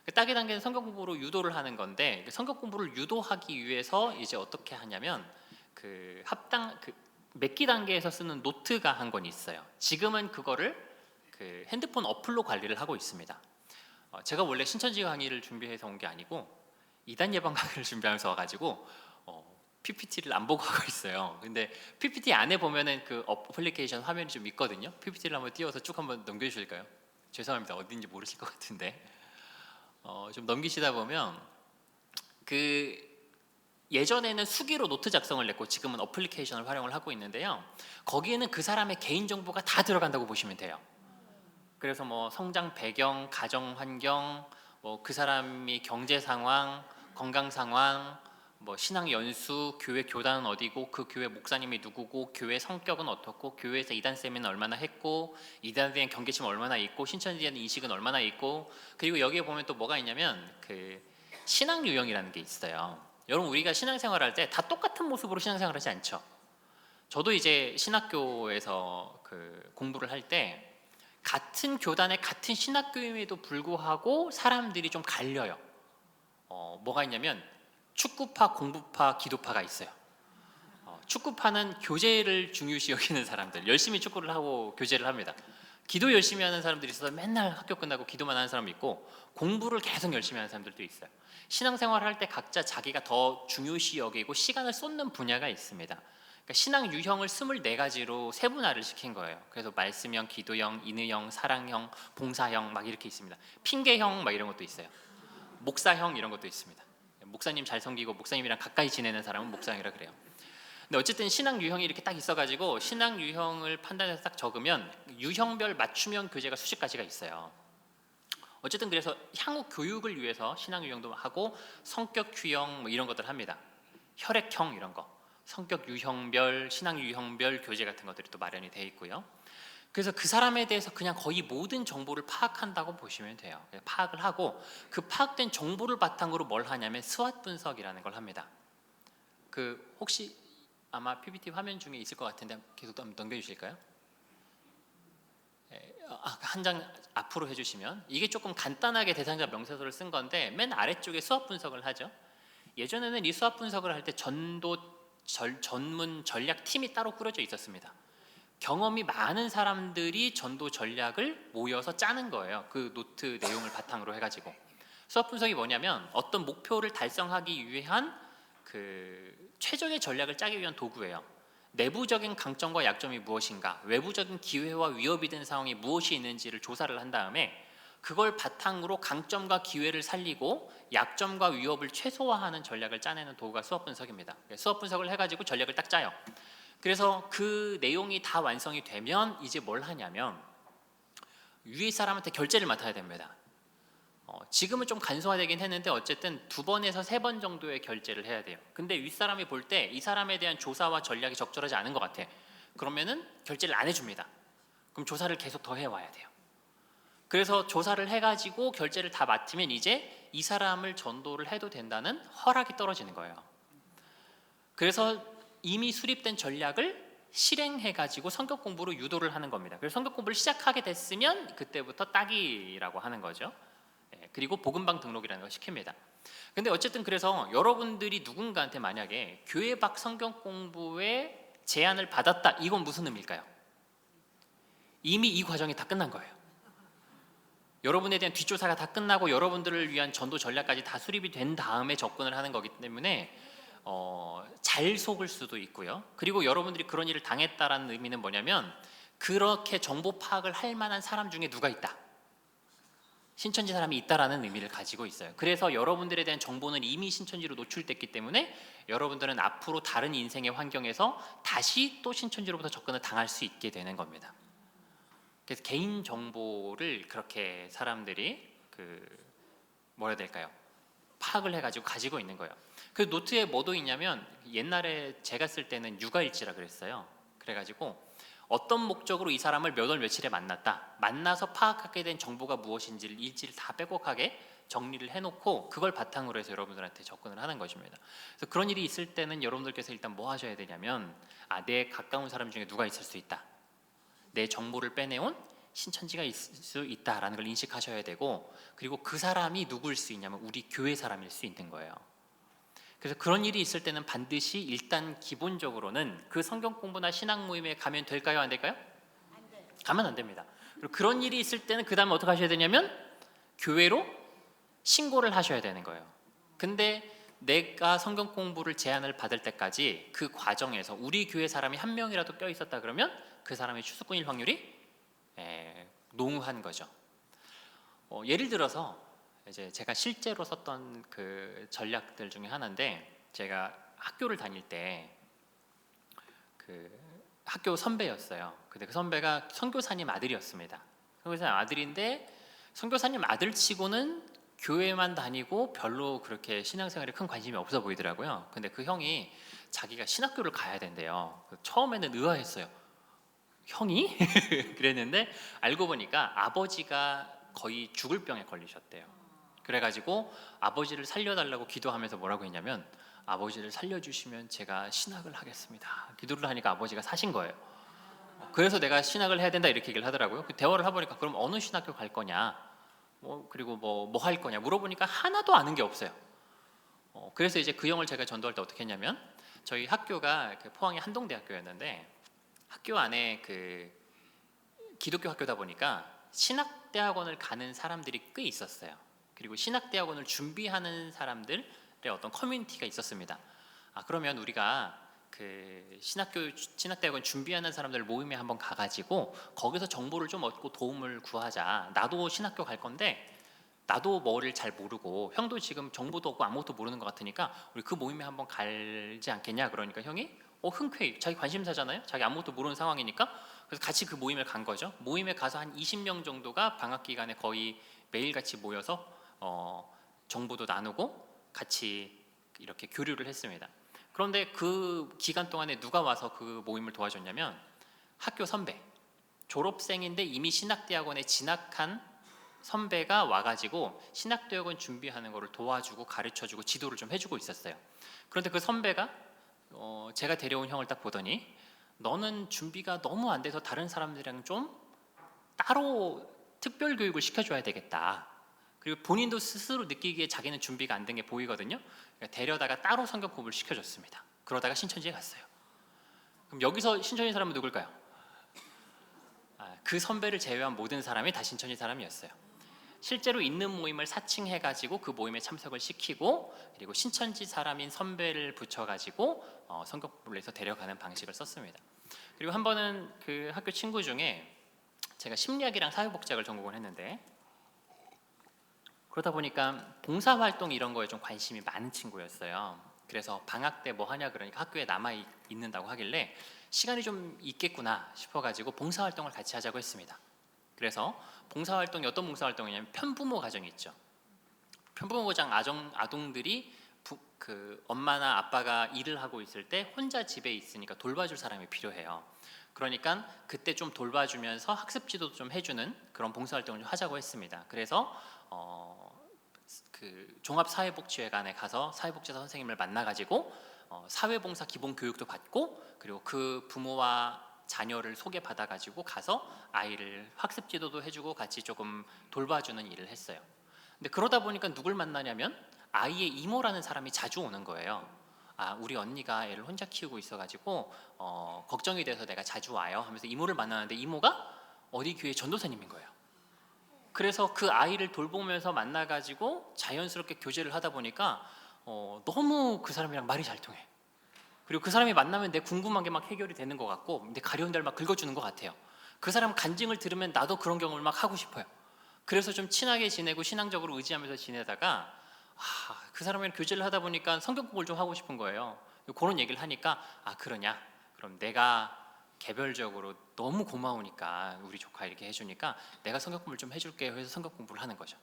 그 따기 단계는 성경 공부로 유도를 하는 건데, 성경 공부를 유도하기 위해서 이제 어떻게 하냐면 그 맺기 단계에서 쓰는 노트가 한 권 있어요. 지금은 그거를 그 핸드폰 어플로 관리를 하고 있습니다. 제가 원래 신천지 강의를 준비해서 온 게 아니고 이단 예방 강의를 준비하면서 와가지고 PPT를 안 보고 하고 있어요. 근데 PPT 안에 보면은 그 어플리케이션 화면이 좀 있거든요. PPT를 한번 띄워서 쭉 한번 넘겨주실까요? 죄송합니다. 어딘지 모르실 것 같은데 좀 넘기시다 보면 그 예전에는 수기로 노트 작성을 냈고 지금은 어플리케이션을 활용을 하고 있는데요. 거기에는 그 사람의 개인 정보가 다 들어간다고 보시면 돼요. 그래서 뭐 성장 배경, 가정 환경, 뭐 그 사람이 경제 상황, 건강 상황, 뭐 신앙 연수, 교회 교단은 어디고, 그 교회 목사님이 누구고, 교회 성격은 어떻고, 교회에서 이단 세미나 얼마나 했고, 이단에 대한 경계심 얼마나 있고, 신천지에 대한 인식은 얼마나 있고, 그리고 여기에 보면 또 뭐가 있냐면 그 신앙 유형이라는 게 있어요. 여러분, 우리가 신앙생활할 때 다 똑같은 모습으로 신앙생활하지 않죠. 저도 이제 신학교에서 그 공부를 할 때 같은 교단의 같은 신학교임에도 불구하고 사람들이 좀 갈려요. 뭐가 있냐면 축구파, 공부파, 기도파가 있어요. 축구파는 교제를 중요시 여기는 사람들, 열심히 축구를 하고 교제를 합니다. 기도 열심히 하는 사람들이 있어서 맨날 학교 끝나고 기도만 하는 사람이 있고, 공부를 계속 열심히 하는 사람들도 있어요. 신앙생활을 할 때 각자 자기가 더 중요시 여기고 시간을 쏟는 분야가 있습니다. 그러니까 신앙 유형을 24가지로 세분화를 시킨 거예요. 그래서 말씀형, 기도형, 인의형, 사랑형, 봉사형 막 이렇게 있습니다. 핑계형 막 이런 것도 있어요. 목사형 이런 것도 있습니다. 목사님 잘 섬기고 목사님이랑 가까이 지내는 사람은 목사형이라 그래요. 근데 어쨌든 신앙 유형이 이렇게 딱 있어가지고 신앙 유형을 판단해서 딱 적으면 유형별 맞춤형 교재가 수십 가지가 있어요. 어쨌든 그래서 향후 교육을 위해서 신앙 유형도 하고 성격 유형 뭐 이런 것들 합니다. 혈액형 이런 거, 성격 유형별, 신앙 유형별 교재 같은 것들이 또 마련이 돼 있고요. 그래서 그 사람에 대해서 그냥 거의 모든 정보를 파악한다고 보시면 돼요. 파악을 하고 그 파악된 정보를 바탕으로 뭘 하냐면 스왓 분석이라는 걸 합니다. 그 혹시 아마 PPT 화면 중에 있을 것 같은데 계속 한번 넘겨주실까요? 한 장 앞으로 해주시면, 이게 조금 간단하게 대상자 명세서를 쓴 건데 맨 아래쪽에 수학 분석을 하죠. 예전에는 이 수학 분석을 할 때 전문 전략팀이 따로 꾸려져 있었습니다. 경험이 많은 사람들이 전도 전략을 모여서 짜는 거예요. 그 노트 내용을 바탕으로 해가지고. 수학 분석이 뭐냐면 어떤 목표를 달성하기 위한 그 최적의 전략을 짜기 위한 도구예요. 내부적인 강점과 약점이 무엇인가, 외부적인 기회와 위협이 되는 상황이 무엇이 있는지를 조사를 한 다음에 그걸 바탕으로 강점과 기회를 살리고 약점과 위협을 최소화하는 전략을 짜내는 도구가 수업 분석입니다. 수업 분석을 해가지고 전략을 딱 짜요. 그래서 그 내용이 다 완성이 되면 이제 뭘 하냐면 위에 사람한테 결제를 맡아야 됩니다. 지금은 좀 간소화되긴 했는데 어쨌든 2번에서 3번 정도의 결제를 해야 돼요. 근데 윗사람이 볼 때 이 사람에 대한 조사와 전략이 적절하지 않은 것 같아. 그러면은 결제를 안 해줍니다. 그럼 조사를 계속 더 해와야 돼요. 그래서 조사를 해가지고 결제를 다 맡으면 이제 이 사람을 전도를 해도 된다는 허락이 떨어지는 거예요. 그래서 이미 수립된 전략을 실행해가지고 성격 공부로 유도를 하는 겁니다. 그래서 성격 공부를 시작하게 됐으면 그때부터 따기라고 하는 거죠. 그리고 복음방 등록이라는 걸 시킵니다. 근데 어쨌든 그래서 여러분들이 누군가한테 만약에 교회 밖 성경 공부에 제안을 받았다, 이건 무슨 의미일까요? 이미 이 과정이 다 끝난 거예요. 여러분에 대한 뒷조사가 다 끝나고 여러분들을 위한 전도 전략까지 다 수립이 된 다음에 접근을 하는 거기 때문에 잘 속을 수도 있고요. 그리고 여러분들이 그런 일을 당했다라는 의미는 뭐냐면 그렇게 정보 파악을 할 만한 사람 중에 누가 있다, 신천지 사람이 있다라는 의미를 가지고 있어요. 그래서 여러분들에 대한 정보는 이미 신천지로 노출됐기 때문에 여러분들은 앞으로 다른 인생의 환경에서 다시 또 신천지로부터 접근을 당할 수 있게 되는 겁니다. 그래서 개인 정보를 그렇게 사람들이 뭐라 해야 될까요? 파악을 해가지고 가지고 있는 거예요. 그 노트에 뭐도 있냐면 옛날에 제가 쓸 때는 육아일지라 그랬어요. 그래가지고 어떤 목적으로 이 사람을 몇 월 며칠에 만났다, 만나서 파악하게 된 정보가 무엇인지를 일지를 다 빼곡하게 정리를 해놓고 그걸 바탕으로 해서 여러분들한테 접근을 하는 것입니다. 그래서 그런 일이 있을 때는 여러분들께서 일단 뭐 하셔야 되냐면 내 가까운 사람 중에 누가 있을 수 있다, 내 정보를 빼내온 신천지가 있을 수 있다라는 걸 인식하셔야 되고, 그리고 그 사람이 누구일 수 있냐면 우리 교회 사람일 수 있는 거예요. 그래서 그런 일이 있을 때는 반드시 일단 기본적으로는 그 성경 공부나 신학 모임에 가면 될까요? 안 될까요? 안 돼요. 가면 안 됩니다. 그리고 그런 일이 있을 때는 그 다음에 어떻게 하셔야 되냐면 교회로 신고를 하셔야 되는 거예요. 근데 내가 성경 공부를 제안을 받을 때까지 그 과정에서 우리 교회 사람이 한 명이라도 껴 있었다 그러면 그 사람의 추수꾼일 확률이 농후한 거죠. 예를 들어서 이제 제가 실제로 썼던 그 전략들 중에 하나인데, 제가 학교를 다닐 때 그 학교 선배였어요. 근데 그 선배가 선교사님 아들이었습니다. 선교사님 아들인데 선교사님 아들치고는 교회만 다니고 별로 그렇게 신앙생활에 큰 관심이 없어 보이더라고요. 근데 그 형이 자기가 신학교를 가야 된대요. 처음에는 의아했어요. 형이? 그랬는데 알고 보니까 아버지가 거의 죽을 병에 걸리셨대요. 그래가지고 아버지를 살려달라고 기도하면서 뭐라고 했냐면, 아버지를 살려주시면 제가 신학을 하겠습니다. 기도를 하니까 아버지가 사신 거예요. 그래서 내가 신학을 해야 된다 이렇게 얘기를 하더라고요. 그 대화를 해보니까 그럼 어느 신학교 갈 거냐, 그리고 뭐 할 거냐 물어보니까 하나도 아는 게 없어요. 그래서 이제 그 형을 제가 전도할 때 어떻게 했냐면, 저희 학교가 포항의 한동대학교였는데 학교 안에 그 기독교 학교다 보니까 신학대학원을 가는 사람들이 꽤 있었어요. 그리고 신학대학원을 준비하는 사람들의 어떤 커뮤니티가 있었습니다. 그러면 우리가 그 신학대학원 준비하는 사람들 모임에 한번 가가지고 거기서 정보를 좀 얻고 도움을 구하자. 나도 신학교 갈 건데 나도 뭐를 잘 모르고 형도 지금 정보도 없고 아무것도 모르는 것 같으니까 우리 그 모임에 한번 갈지 않겠냐. 그러니까 형이 흔쾌히, 자기 관심사잖아요. 자기 아무것도 모르는 상황이니까. 그래서 같이 그 모임을 간 거죠. 모임에 가서 한 20명 정도가 방학 기간에 거의 매일같이 모여서 정보도 나누고 같이 이렇게 교류를 했습니다. 그런데 그 기간 동안에 누가 와서 그 모임을 도와줬냐면 학교 선배, 졸업생인데 이미 신학대학원에 진학한 선배가 와가지고 신학대학원 준비하는 거를 도와주고 가르쳐주고 지도를 좀 해주고 있었어요. 그런데 그 선배가 제가 데려온 형을 딱 보더니, 너는 준비가 너무 안 돼서 다른 사람들이랑 좀 따로 특별 교육을 시켜줘야 되겠다. 그리고 본인도 스스로 느끼기에 자기는 준비가 안 된 게 보이거든요. 그러니까 데려다가 따로 성경 공부를 시켜줬습니다. 그러다가 신천지에 갔어요. 그럼 여기서 신천지 사람은 누굴까요? 그 선배를 제외한 모든 사람이 다 신천지 사람이었어요. 실제로 있는 모임을 사칭해가지고 그 모임에 참석을 시키고, 그리고 신천지 사람인 선배를 붙여가지고 성경 공부를 해서 데려가는 방식을 썼습니다. 그리고 한 번은 그 학교 친구 중에 제가 심리학이랑 사회복지학을 전공을 했는데, 그러다 보니까 봉사활동 이런 거에 좀 관심이 많은 친구였어요. 그래서 방학 때 뭐 하냐 그러니까 학교에 남아 있는다고 하길래 시간이 좀 있겠구나 싶어가지고 봉사활동을 같이 하자고 했습니다. 그래서 봉사활동이 어떤 봉사활동이냐면 편부모 가정이 있죠. 편부모 가정 아동들이 그 엄마나 아빠가 일을 하고 있을 때 혼자 집에 있으니까 돌봐줄 사람이 필요해요. 그러니까 그때 좀 돌봐주면서 학습 지도도 좀 해주는 그런 봉사활동을 좀 하자고 했습니다. 그래서 그 종합사회복지회관에 가서 사회복지사 선생님을 만나가지고 사회봉사 기본 교육도 받고, 그리고 그 부모와 자녀를 소개받아가지고 가서 아이를 학습 지도도 해주고 같이 조금 돌봐주는 일을 했어요. 근데 그러다 보니까 누굴 만나냐면 아이의 이모라는 사람이 자주 오는 거예요. 우리 언니가 애를 혼자 키우고 있어가지고 걱정이 돼서 내가 자주 와요 하면서 이모를 만나는데, 이모가 어디 교회 전도사님인 거예요. 그래서 그 아이를 돌보면서 만나가지고 자연스럽게 교제를 하다 보니까 너무 그 사람이랑 말이 잘 통해. 그리고 그 사람이 만나면 내 궁금한 게 막 해결이 되는 것 같고 내 가려운 데를 막 긁어주는 것 같아요. 그 사람 간증을 들으면 나도 그런 경험을 막 하고 싶어요. 그래서 좀 친하게 지내고 신앙적으로 의지하면서 지내다가 그 사람이랑 교제를 하다 보니까 성경 공부를 좀 하고 싶은 거예요. 그런 얘기를 하니까 그러냐? 그럼 내가 개별적으로 너무 고마우니까 우리 조카 이렇게 해주니까 내가 성경 공부를 좀 해줄게 해서 성경 공부를 하는 거죠.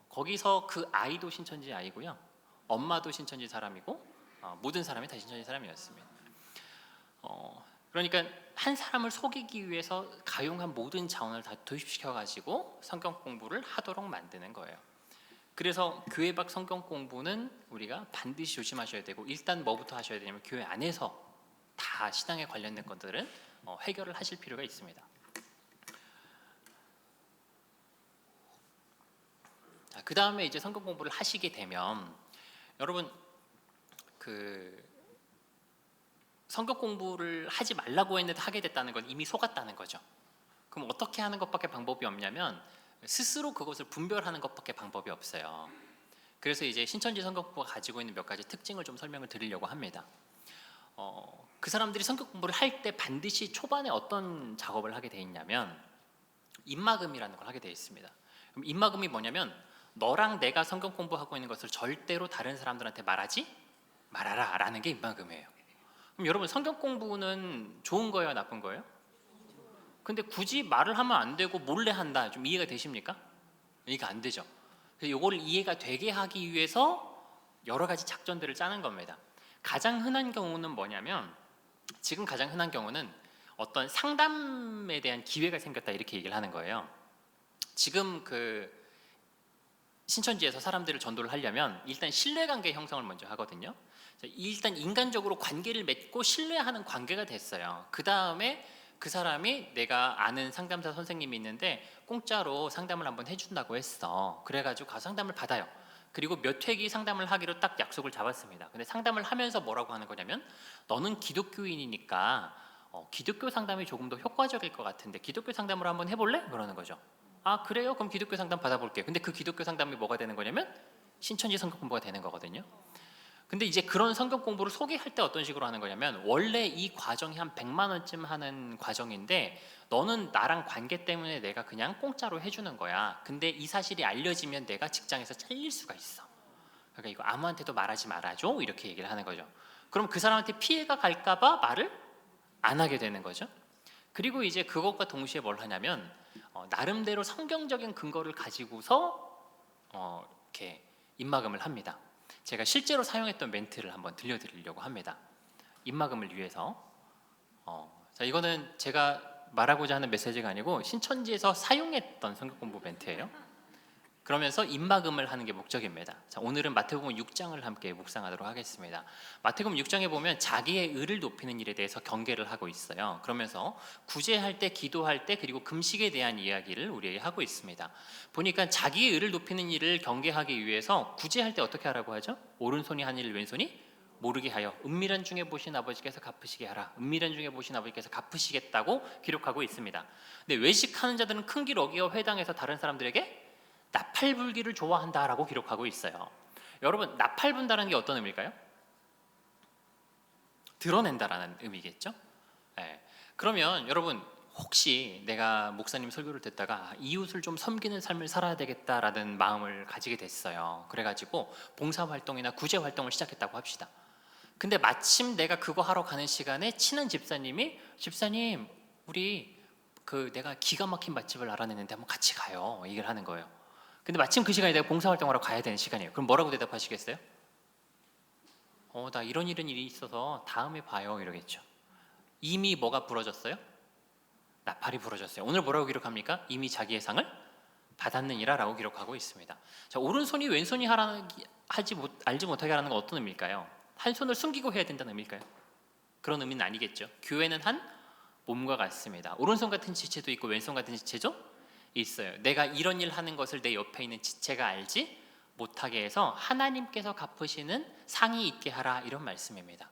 거기서 그 아이도 신천지 아이고요, 엄마도 신천지 사람이고 모든 사람이 다 신천지 사람이었습니다. 그러니까 한 사람을 속이기 위해서 가용한 모든 자원을 다 도입시켜가지고 성경 공부를 하도록 만드는 거예요. 그래서 교회 밖 성경 공부는 우리가 반드시 조심하셔야 되고, 일단 뭐부터 하셔야 되냐면 교회 안에서 다 신앙에 관련된 것들은 해결을 하실 필요가 있습니다. 그 다음에 이제 성경 공부를 하시게 되면 여러분 그 성경 공부를 하지 말라고 했는데 하게 됐다는 건 이미 속았다는 거죠. 그럼 어떻게 하는 것밖에 방법이 없냐면 스스로 그것을 분별하는 것밖에 방법이 없어요. 그래서 이제 신천지 성경 공부가 가지고 있는 몇 가지 특징을 좀 설명을 드리려고 합니다. 그 사람들이 성경 공부를 할 때 반드시 초반에 어떤 작업을 하게 돼 있냐면 입막음이라는 걸 하게 돼 있습니다. 그럼 입막음이 뭐냐면 너랑 내가 성경 공부하고 있는 것을 절대로 다른 사람들한테 말하지 말아라 라는 게 입막음이에요. 그럼 여러분 성경 공부는 좋은 거예요, 나쁜 거예요? 근데 굳이 말을 하면 안 되고 몰래 한다, 좀 이해가 되십니까? 이해가 안 되죠. 그래서 이거를 이해가 되게 하기 위해서 여러 가지 작전들을 짜는 겁니다. 가장 흔한 경우는 뭐냐면, 지금 가장 흔한 경우는 어떤 상담에 대한 기회가 생겼다 이렇게 얘기를 하는 거예요. 지금 그 신천지에서 사람들을 전도를 하려면 일단 신뢰관계 형성을 먼저 하거든요. 일단 인간적으로 관계를 맺고 신뢰하는 관계가 됐어요. 그 다음에 그 사람이 내가 아는 상담사 선생님이 있는데 공짜로 상담을 한번 해준다고 했어. 그래가지고 가서 상담을 받아요. 그리고 몇 회기 상담을 하기로 딱 약속을 잡았습니다. 근데 상담을 하면서 뭐라고 하는 거냐면, 너는 기독교인이니까 기독교 상담이 조금 더 효과적일 것 같은데 기독교 상담으로 한번 해볼래? 그러는 거죠. 그래요? 그럼 기독교 상담 받아볼게요. 근데 그 기독교 상담이 뭐가 되는 거냐면 신천지 성경 공부가 되는 거거든요. 근데 이제 그런 성경 공부를 소개할 때 어떤 식으로 하는 거냐면, 원래 이 과정이 한 100만 원쯤 하는 과정인데 너는 나랑 관계 때문에 내가 그냥 공짜로 해주는 거야. 근데 이 사실이 알려지면 내가 직장에서 잘릴 수가 있어. 그러니까 이거 아무한테도 말하지 말아줘, 이렇게 얘기를 하는 거죠. 그럼 그 사람한테 피해가 갈까 봐 말을 안 하게 되는 거죠. 그리고 이제 그것과 동시에 뭘 하냐면 나름대로 성경적인 근거를 가지고서 이렇게 입막음을 합니다. 제가 실제로 사용했던 멘트를 한번 들려드리려고 합니다. 입막음을 위해서. 자, 이거는 제가 말하고자 하는 메시지가 아니고 신천지에서 사용했던 성경 공부 멘트예요. 그러면서 입막음을 하는 게 목적입니다. 자, 오늘은 마태복음 6장을 함께 묵상하도록 하겠습니다. 마태복음 6장에 보면 자기의 의를 높이는 일에 대해서 경계를 하고 있어요. 그러면서 구제할 때, 기도할 때, 그리고 금식에 대한 이야기를 우리에게 하고 있습니다. 보니까 자기의 의를 높이는 일을 경계하기 위해서 구제할 때 어떻게 하라고 하죠? 오른손이 한 일을 왼손이 모르게 하여 은밀한 중에 보신 아버지께서 갚으시게 하라. 은밀한 중에 보신 아버지께서 갚으시겠다고 기록하고 있습니다. 근데 외식하는 자들은 큰 길 어기어 회당에서 다른 사람들에게 나팔불기를 좋아한다라고 기록하고 있어요. 여러분, 나팔 분다는 게 어떤 의미일까요? 드러낸다라는 의미겠죠? 네. 그러면 여러분, 혹시 내가 목사님 설교를 듣다가 이웃을 좀 섬기는 삶을 살아야 되겠다라는 마음을 가지게 됐어요. 그래가지고 봉사활동이나 구제활동을 시작했다고 합시다. 근데 마침 내가 그거 하러 가는 시간에 친한 집사님이, 집사님 우리 내가 기가 막힌 맛집을 알아냈는데 한번 같이 가요, 얘기를 하는 거예요. 근데 마침 그 시간에 내가 봉사활동하러 가야 되는 시간이에요. 그럼 뭐라고 대답하시겠어요? 나 이런 일이 있어서 다음에 봐요, 이러겠죠. 이미 뭐가 부러졌어요? 나팔이 부러졌어요. 오늘 뭐라고 기록합니까? 이미 자기의 상을 받았느니라 라고 기록하고 있습니다. 자, 오른손이 왼손이 알지 못하게 하라는 건 어떤 의미일까요? 한 손을 숨기고 해야 된다는 의미일까요? 그런 의미는 아니겠죠. 교회는 한 몸과 같습니다. 오른손 같은 지체도 있고 왼손 같은 지체도 있어요. 내가 이런 일 하는 것을 내 옆에 있는 지체가 알지 못하게 해서 하나님께서 갚으시는 상이 있게 하라, 이런 말씀입니다.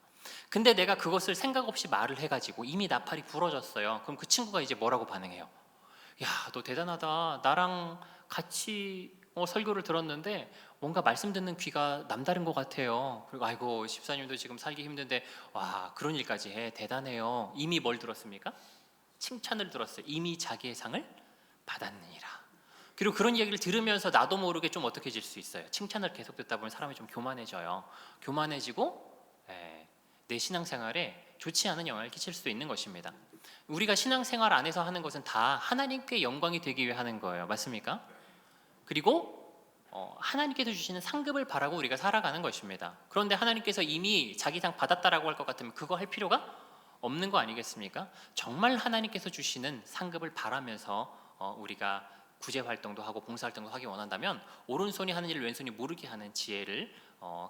근데 내가 그것을 생각 없이 말을 해가지고 이미 나팔이 부러졌어요. 그럼 그 친구가 이제 뭐라고 반응해요? 야, 너 대단하다. 나랑 같이 설교를 들었는데 뭔가 말씀 듣는 귀가 남다른 것 같아요. 그리고 아이고, 집사님도 지금 살기 힘든데 와, 그런 일까지 해. 대단해요. 이미 뭘 들었습니까? 칭찬을 들었어요. 이미 자기의 상을 받았느니라. 그리고 그런 얘기를 들으면서 나도 모르게 좀 어떻게 질 수 있어요. 칭찬을 계속 듣다 보면 사람이 좀 교만해져요. 교만해지고 내 신앙생활에 좋지 않은 영향을 끼칠 수도 있는 것입니다. 우리가 신앙생활 안에서 하는 것은 다 하나님께 영광이 되기 위해 하는 거예요. 맞습니까? 그리고 하나님께서 주시는 상급을 바라고 우리가 살아가는 것입니다. 그런데 하나님께서 이미 자기 상 받았다라고 할 것 같으면 그거 할 필요가 없는 거 아니겠습니까? 정말 하나님께서 주시는 상급을 바라면서 우리가 구제 활동도 하고 봉사 활동도 하기 원한다면 오른손이 하는 일을 왼손이 모르게 하는 지혜를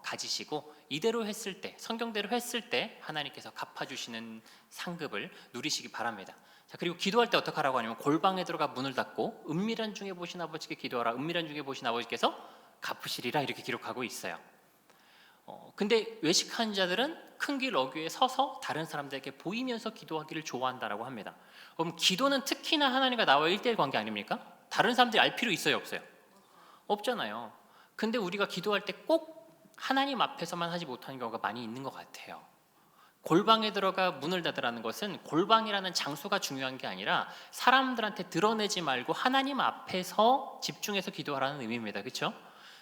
가지시고 이대로 했을 때, 성경대로 했을 때 하나님께서 갚아주시는 상급을 누리시기 바랍니다. 자, 그리고 기도할 때 어떻게 하라고 하냐면 골방에 들어가 문을 닫고 은밀한 중에 보신 아버지께 기도하라. 은밀한 중에 보신 아버지께서 갚으시리라 이렇게 기록하고 있어요. 근데 외식하는 자들은 큰 길 어귀에 서서 다른 사람들에게 보이면서 기도하기를 좋아한다라고 합니다. 그럼 기도는 특히나 하나님과 나와 1대1 관계 아닙니까? 다른 사람들이 알 필요 있어요, 없어요? 없잖아요. 근데 우리가 기도할 때 꼭 하나님 앞에서만 하지 못하는 경우가 많이 있는 것 같아요. 골방에 들어가 문을 닫으라는 것은 골방이라는 장소가 중요한 게 아니라 사람들한테 드러내지 말고 하나님 앞에서 집중해서 기도하라는 의미입니다. 그렇죠?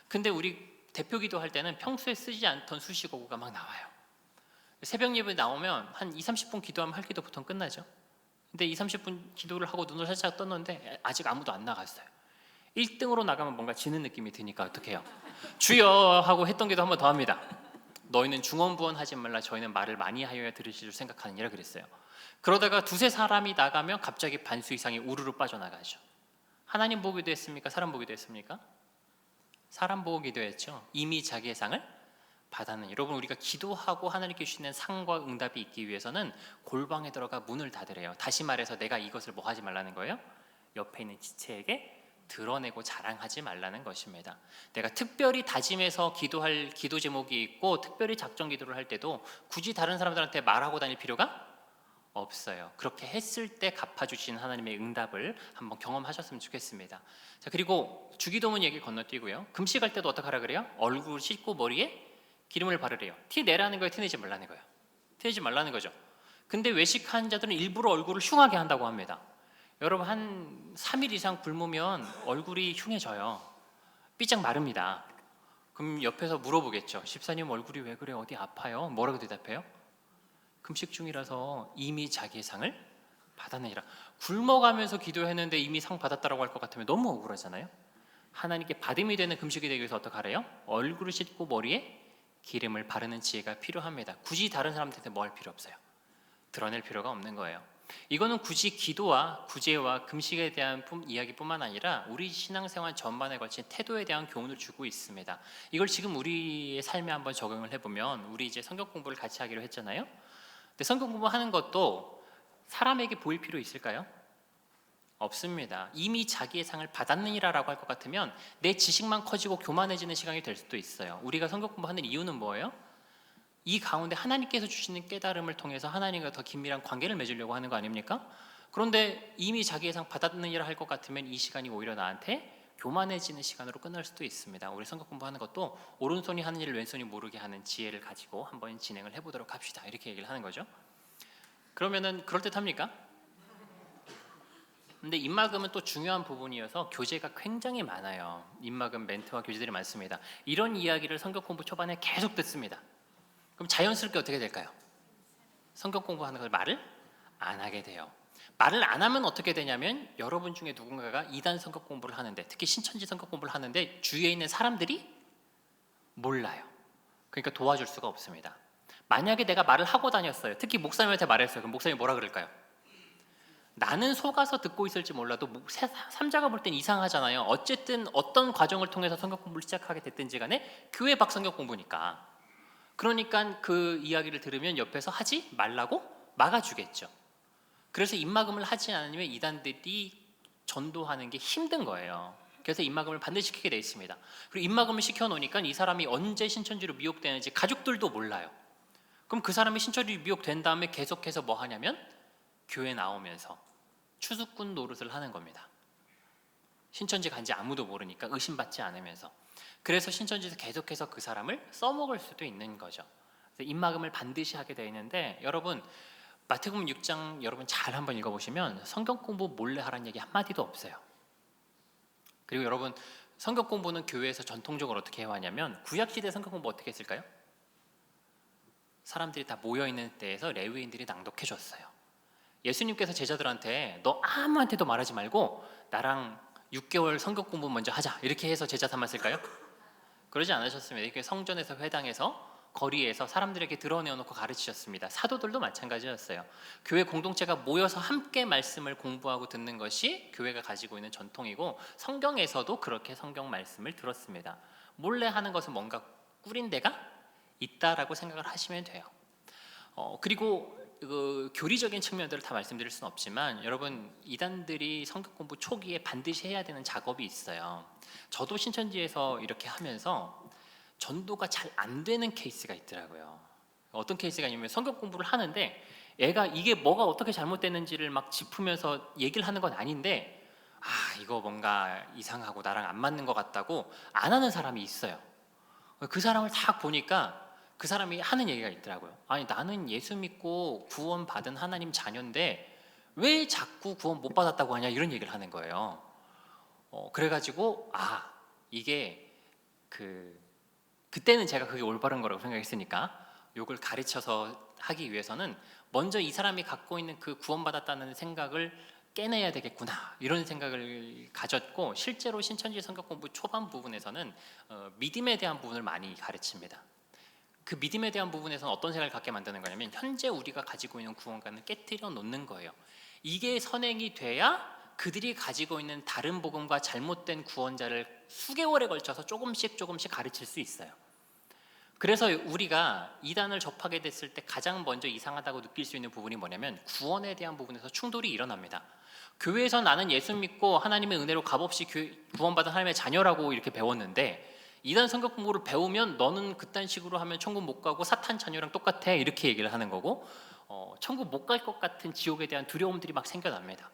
근데 우리 대표 기도할 때는 평소에 쓰지 않던 수식어구가 막 나와요. 새벽 예배 나오면 한 2-30분 기도하면 할 기도 보통 끝나죠. 근데 2-30분 기도를 하고 눈을 살짝 떴는데 아직 아무도 안 나갔어요. 1등으로 나가면 뭔가 지는 느낌이 드니까 어떻게 해요? 주여 하고 했던 기도 한 번 더 합니다. 너희는 중언부언하지 말라. 저희는 말을 많이 하여야 들으실 줄 생각하느니라 그랬어요. 그러다가 두세 사람이 나가면 갑자기 반수 이상이 우르르 빠져나가죠. 하나님 보고 기도했습니까? 사람 보고 기도했습니까? 사람 보고 기도했죠. 이미 자기의 상을 받았는. 여러분, 우리가 기도하고 하나님께 주시는 상과 응답이 있기 위해서는 골방에 들어가 문을 닫으래요. 다시 말해서 내가 이것을 뭐 하지 말라는 거예요? 옆에 있는 지체에게 드러내고 자랑하지 말라는 것입니다. 내가 특별히 다짐해서 기도할 기도 제목이 있고 특별히 작정 기도를 할 때도 굳이 다른 사람들한테 말하고 다닐 필요가 없어요. 그렇게 했을 때 갚아주신 하나님의 응답을 한번 경험하셨으면 좋겠습니다. 자, 그리고 주기도문 얘기 건너뛰고요. 금식할 때도 어떻게 하라 그래요? 얼굴 씻고 머리에 기름을 바르래요. 티 내라는 거예요? 티 내지 말라는 거예요? 티 내지 말라는 거죠. 근데 외식한 자들은 일부러 얼굴을 흉하게 한다고 합니다. 여러분, 한 3일 이상 굶으면 얼굴이 흉해져요. 삐짝 마릅니다. 그럼 옆에서 물어보겠죠. 집사님 얼굴이 왜 그래? 어디 아파요? 뭐라고 대답해요? 금식 중이라서 이미 자기의 상을 받았느니라. 굶어가면서 기도했는데 이미 상 받았다라고 할 것 같으면 너무 억울하잖아요. 하나님께 받음이 되는 금식이 되기 위해서 어떻게 하래요? 얼굴을 씻고 머리에 기름을 바르는 지혜가 필요합니다. 굳이 다른 사람들한테 뭐 할 필요 없어요. 드러낼 필요가 없는 거예요. 이거는 굳이 기도와 구제와 금식에 대한 이야기뿐만 아니라 우리 신앙생활 전반에 걸친 태도에 대한 교훈을 주고 있습니다. 이걸 지금 우리의 삶에 한번 적용을 해보면, 우리 이제 성경 공부를 같이 하기로 했잖아요. 근데 성경 공부하는 것도 사람에게 보일 필요 있을까요? 없습니다. 이미 자기의 상을 받았느니라라고 할 것 같으면 내 지식만 커지고 교만해지는 시간이 될 수도 있어요. 우리가 성경 공부하는 이유는 뭐예요? 이 가운데 하나님께서 주시는 깨달음을 통해서 하나님과 더 긴밀한 관계를 맺으려고 하는 거 아닙니까? 그런데 이미 자기의 상 받았느니라 할 것 같으면 이 시간이 오히려 나한테 교만해지는 시간으로 끝날 수도 있습니다. 우리 성경 공부하는 것도 오른손이 하는 일을 왼손이 모르게 하는 지혜를 가지고 한번 진행을 해보도록 합시다. 이렇게 얘기를 하는 거죠. 그러면은 그럴듯합니까? 근데 입막음은 또 중요한 부분이어서 교재가 굉장히 많아요. 입막음 멘트와 교재들이 많습니다. 이런 이야기를 성경 공부 초반에 계속 듣습니다. 그럼 자연스럽게 어떻게 될까요? 성경 공부하는 걸 말을 안 하게 돼요. 말을 안 하면 어떻게 되냐면, 여러분 중에 누군가가 이단 성경 공부를 하는데, 특히 신천지 성경 공부를 하는데 주위에 있는 사람들이 몰라요. 그러니까 도와줄 수가 없습니다. 만약에 내가 말을 하고 다녔어요. 특히 목사님한테 말했어요. 그럼 목사님이 뭐라 그럴까요? 나는 속아서 듣고 있을지 몰라도 삼자가 볼 땐 이상하잖아요. 어쨌든 어떤 과정을 통해서 성경 공부를 시작하게 됐든지 간에 교회 박 성경 공부니까. 그러니까 그 이야기를 들으면 옆에서 하지 말라고 막아주겠죠. 그래서 입막음을 하지 않으면 이단들이 전도하는 게 힘든 거예요. 그래서 입막음을 반드시 시키게 돼 있습니다. 그리고 입막음을 시켜놓으니까 이 사람이 언제 신천지로 미혹되는지 가족들도 몰라요. 그럼 그 사람이 신천지로 미혹된 다음에 계속해서 뭐 하냐면 교회 나오면서 추수꾼 노릇을 하는 겁니다. 신천지 간지 아무도 모르니까 의심받지 않으면서. 그래서 신천지에서 계속해서 그 사람을 써먹을 수도 있는 거죠. 그래서 입막음을 반드시 하게 되어 있는데, 여러분 마태복음 6장 여러분 잘 한번 읽어보시면 성경 공부 몰래 하라는 얘기 한마디도 없어요. 그리고 여러분 성경 공부는 교회에서 전통적으로 어떻게 해왔냐면, 구약시대 성경 공부 어떻게 했을까요? 사람들이 다 모여있는 때에서 레위인들이 낭독해 줬어요. 예수님께서 제자들한테 너 아무한테도 말하지 말고 나랑 6개월 성경 공부 먼저 하자 이렇게 해서 제자 삼았을까요? 그러지 않으셨습니다. 이렇게 성전에서, 회당에서, 거리에서 사람들에게 드러내어놓고 가르치셨습니다. 사도들도 마찬가지였어요. 교회 공동체가 모여서 함께 말씀을 공부하고 듣는 것이 교회가 가지고 있는 전통이고, 성경에서도 그렇게 성경 말씀을 들었습니다. 몰래 하는 것은 뭔가 꾸린 데가 있다라고 생각을 하시면 돼요. 그리고 그 교리적인 측면들을 다 말씀드릴 수는 없지만, 여러분 이단들이 성경 공부 초기에 반드시 해야 되는 작업이 있어요. 저도 신천지에서 이렇게 하면서 전도가 잘 안 되는 케이스가 있더라고요. 어떤 케이스가 있냐면, 성경 공부를 하는데 애가 이게 뭐가 어떻게 잘못됐는지를 막 짚으면서 얘기를 하는 건 아닌데, 이거 뭔가 이상하고 나랑 안 맞는 것 같다고 안 하는 사람이 있어요. 그 사람을 딱 보니까 그 사람이 하는 얘기가 있더라고요. 아니, 나는 예수 믿고 구원 받은 하나님 자녀인데 왜 자꾸 구원 못 받았다고 하냐, 이런 얘기를 하는 거예요. 그래가지고 이게 그때는 제가 그게 올바른 거라고 생각했으니까 이걸 가르쳐서 하기 위해서는 먼저 이 사람이 갖고 있는 그 구원받았다는 생각을 깨내야 되겠구나, 이런 생각을 가졌고, 실제로 신천지 성경 공부 초반 부분에서는 믿음에 대한 부분을 많이 가르칩니다. 그 믿음에 대한 부분에서는 어떤 생각을 갖게 만드는 거냐면, 현재 우리가 가지고 있는 구원관을 깨뜨려 놓는 거예요. 이게 선행이 돼야 그들이 가지고 있는 다른 복음과 잘못된 구원자를 수개월에 걸쳐서 조금씩 가르칠 수 있어요. 그래서 우리가 이단을 접하게 됐을 때 가장 먼저 이상하다고 느낄 수 있는 부분이 뭐냐면, 구원에 대한 부분에서 충돌이 일어납니다. 교회에서 나는 예수 믿고 하나님의 은혜로 값없이 구원받은 하나님의 자녀라고 이렇게 배웠는데, 이단 성경 공부를 배우면 너는 그딴 식으로 하면 천국 못 가고 사탄 자녀랑 똑같아, 이렇게 얘기를 하는 거고, 천국 못 갈 것 같은 지옥에 대한 두려움들이 막 생겨납니다.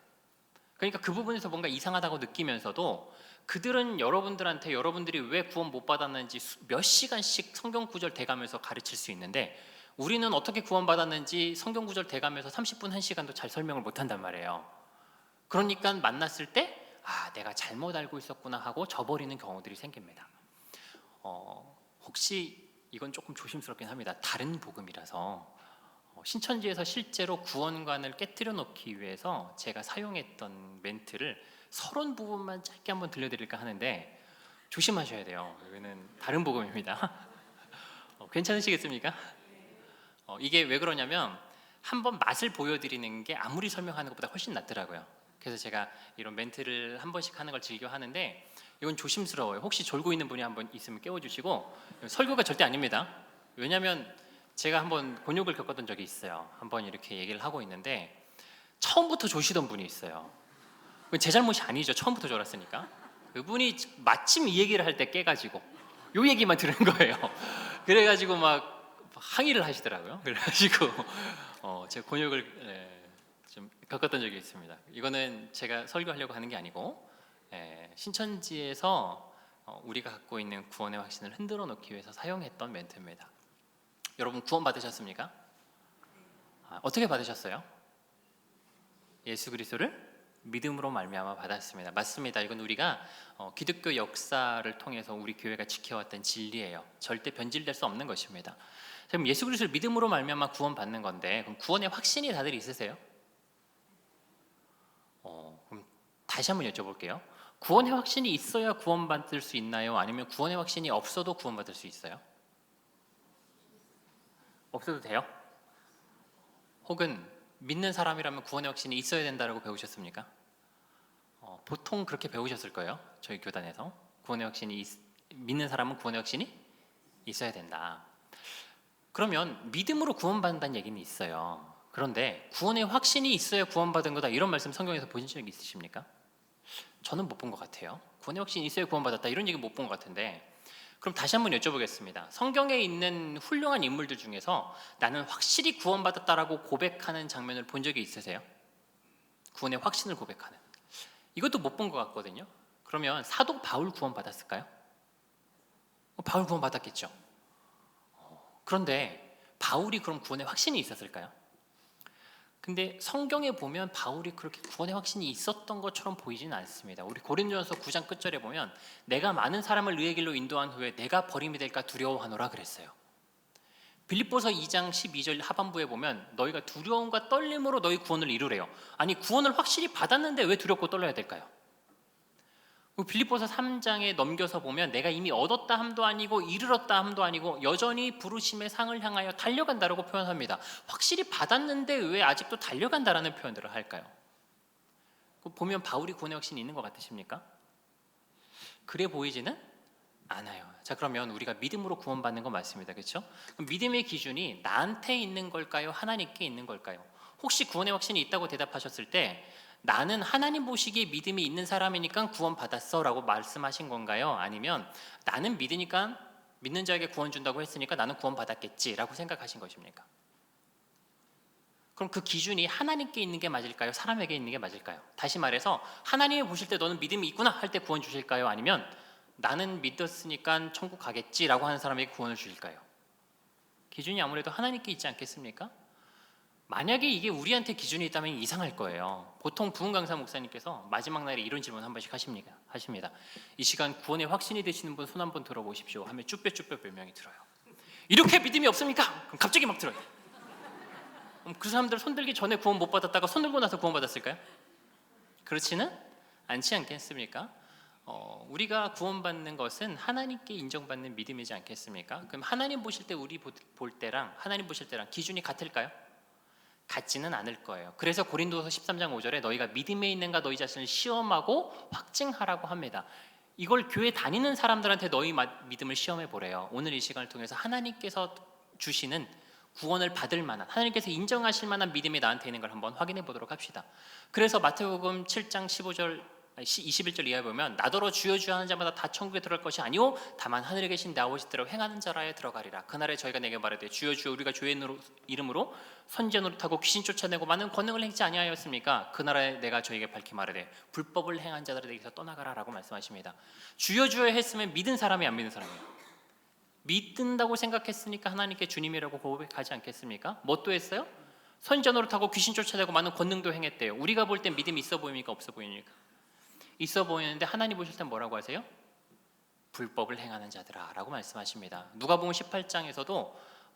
그러니까 그 부분에서 뭔가 이상하다고 느끼면서도, 그들은 여러분들한테 여러분들이 왜 구원 못 받았는지 몇 시간씩 성경 구절 대가면서 가르칠 수 있는데, 우리는 어떻게 구원 받았는지 성경 구절 대가면서 30분 1시간도 잘 설명을 못 한단 말이에요. 그러니까 만났을 때 내가 잘못 알고 있었구나 하고 저버리는 경우들이 생깁니다. 혹시 이건 조금 조심스럽긴 합니다. 다른 복음이라서 신천지에서 실제로 구원관을 깨뜨려 놓기 위해서 제가 사용했던 멘트를 서론 부분만 짧게 한번 들려드릴까 하는데, 조심하셔야 돼요. 여기는 다른 복음입니다. 괜찮으시겠습니까? 이게 왜 그러냐면, 한번 맛을 보여드리는 게 아무리 설명하는 것보다 훨씬 낫더라고요. 그래서 제가 이런 멘트를 한 번씩 하는 걸 즐겨 하는데, 이건 조심스러워요. 혹시 졸고 있는 분이 한번 있으면 깨워주시고. 설교가 절대 아닙니다. 왜냐하면 제가 한번 곤욕을 겪었던 적이 있어요. 한번 이렇게 얘기를 하고 있는데 처음부터 조시던 분이 있어요. 제 잘못이 아니죠. 처음부터 졸았으니까. 그분이 마침 이 얘기를 할 때 깨가지고 요 얘기만 들은 거예요. 그래가지고 막 항의를 하시더라고요. 그래가지고 제가 곤욕을 좀 겪었던 적이 있습니다. 이거는 제가 설교하려고 하는 게 아니고, 신천지에서 우리가 갖고 있는 구원의 확신을 흔들어 놓기 위해서 사용했던 멘트입니다. 여러분 구원 받으셨습니까? 어떻게 받으셨어요? 예수 그리스도를 믿음으로 말미암아 받았습니다. 맞습니다. 이건 우리가 기독교 역사를 통해서 우리 교회가 지켜왔던 진리예요. 절대 변질될 수 없는 것입니다. 그럼 예수 그리스도를 믿음으로 말미암아 구원 받는 건데, 그럼 구원의 확신이 다들 있으세요? 그럼 다시 한번 여쭤볼게요. 구원의 확신이 있어야 구원받을 수 있나요? 아니면 구원의 확신이 없어도 구원받을 수 있어요? 없어도 돼요? 혹은 믿는 사람이라면 구원의 확신이 있어야 된다고 배우셨습니까? 보통 그렇게 배우셨을 거예요. 저희 교단에서 구원의 확신이 믿는 사람은 구원의 확신이 있어야 된다. 그러면 믿음으로 구원받는다는 얘기는 있어요. 그런데 구원의 확신이 있어야 구원받은 거다, 이런 말씀 성경에서 보신 적 있으십니까? 저는 못 본 것 같아요. 구원의 확신이 있어야 구원받았다, 이런 얘기 못 본 것 같은데, 그럼 다시 한번 여쭤보겠습니다. 성경에 있는 훌륭한 인물들 중에서 나는 확실히 구원받았다라고 고백하는 장면을 본 적이 있으세요? 구원의 확신을 고백하는. 이것도 못 본 것 같거든요. 그러면 사도 바울 구원받았을까요? 바울 구원받았겠죠. 그런데 바울이 그럼 구원의 확신이 있었을까요? 근데 성경에 보면 바울이 그렇게 구원의 확신이 있었던 것처럼 보이지는 않습니다. 우리 고린도전서 9장 끝절에 보면 내가 많은 사람을 의의 길로 인도한 후에 내가 버림이 될까 두려워하노라 그랬어요. 빌립보서 2장 12절 하반부에 보면 너희가 두려움과 떨림으로 너희 구원을 이루래요. 아니 구원을 확실히 받았는데 왜 두렵고 떨려야 될까요? 빌립보서 3장에 넘겨서 보면 내가 이미 얻었다 함도 아니고 이르렀다 함도 아니고 여전히 부르심의 상을 향하여 달려간다라고 표현합니다. 확실히 받았는데 왜 아직도 달려간다라는 표현들을 할까요? 보면 바울이 구원의 확신이 있는 것 같으십니까? 그래 보이지는 않아요. 자, 그러면 우리가 믿음으로 구원받는 건 맞습니다. 그렇죠? 그럼 믿음의 기준이 나한테 있는 걸까요? 하나님께 있는 걸까요? 혹시 구원의 확신이 있다고 대답하셨을 때 나는 하나님 보시기에 믿음이 있는 사람이니까 구원받았어 라고 말씀하신 건가요? 아니면 나는 믿으니까 믿는 자에게 구원 준다고 했으니까 나는 구원받았겠지 라고 생각하신 것입니까? 그럼 그 기준이 하나님께 있는 게 맞을까요? 사람에게 있는 게 맞을까요? 다시 말해서 하나님이 보실 때 너는 믿음이 있구나 할 때 구원 주실까요? 아니면 나는 믿었으니까 천국 가겠지 라고 하는 사람에게 구원을 주실까요? 기준이 아무래도 하나님께 있지 않겠습니까? 만약에 이게 우리한테 기준이 있다면 이상할 거예요. 보통 부흥 강사 목사님께서 마지막 날에 이런 질문 한 번씩 하십니다. 이 시간 구원의 확신이 되시는 분 손 한번 들어보십시오 하면 쭈뼛쭈뼛 몇 명이 들어요. 이렇게 믿음이 없습니까? 그럼 갑자기 막 들어요. 그럼 그 사람들 손 들기 전에 구원 못 받았다가 손 들고 나서 구원 받았을까요? 그렇지는 않지 않겠습니까? 우리가 구원받는 것은 하나님께 인정받는 믿음이지 않겠습니까? 그럼 하나님 보실 때 우리 볼 때랑 하나님 보실 때랑 기준이 같을까요? 같지는 않을 거예요. 그래서 고린도서 13장 5절에 너희가 믿음에 있는가 너희 자신을 시험하고 확증하라고 합니다. 이걸 교회 다니는 사람들한테 너희 믿음을 시험해 보래요. 오늘 이 시간을 통해서 하나님께서 주시는 구원을 받을 만한, 하나님께서 인정하실 만한 믿음이 나한테 있는 걸 한번 확인해 보도록 합시다. 그래서 마태복음 7장 21절 이하에 보면 나더러 주여 주여 하는 자마다 다 천국에 들어갈 것이 아니오 다만 하늘에 계신 내 아버지 대로 행하는 자라에 들어가리라. 그날에 저희가 내게 말하되 주여 주여 우리가 주의 이름으로 선지자 노릇하고 귀신 쫓아내고 많은 권능을 행치 아니하였습니까? 그날에 내가 저에게 밝히 말하되 불법을 행한 자들에게서 떠나가라 라고 말씀하십니다. 주여 주여 했으면 믿은 사람이 안 믿는 사람이에요. 믿는다고 생각했으니까 하나님께 주님이라고 고백하지 않겠습니까? 뭐 또 했어요? 선지자 노릇하고 귀신 쫓아내고 많은 권능도 행했대요. 우리가 볼 땐 믿음이 있어 보입니까? 없어 보입니까? 있어 보이는데 하나님 보실 땐 뭐라고 하세요? 불법을 행하는 자들아 라고 말씀하십니다. 누가복음 18장에서도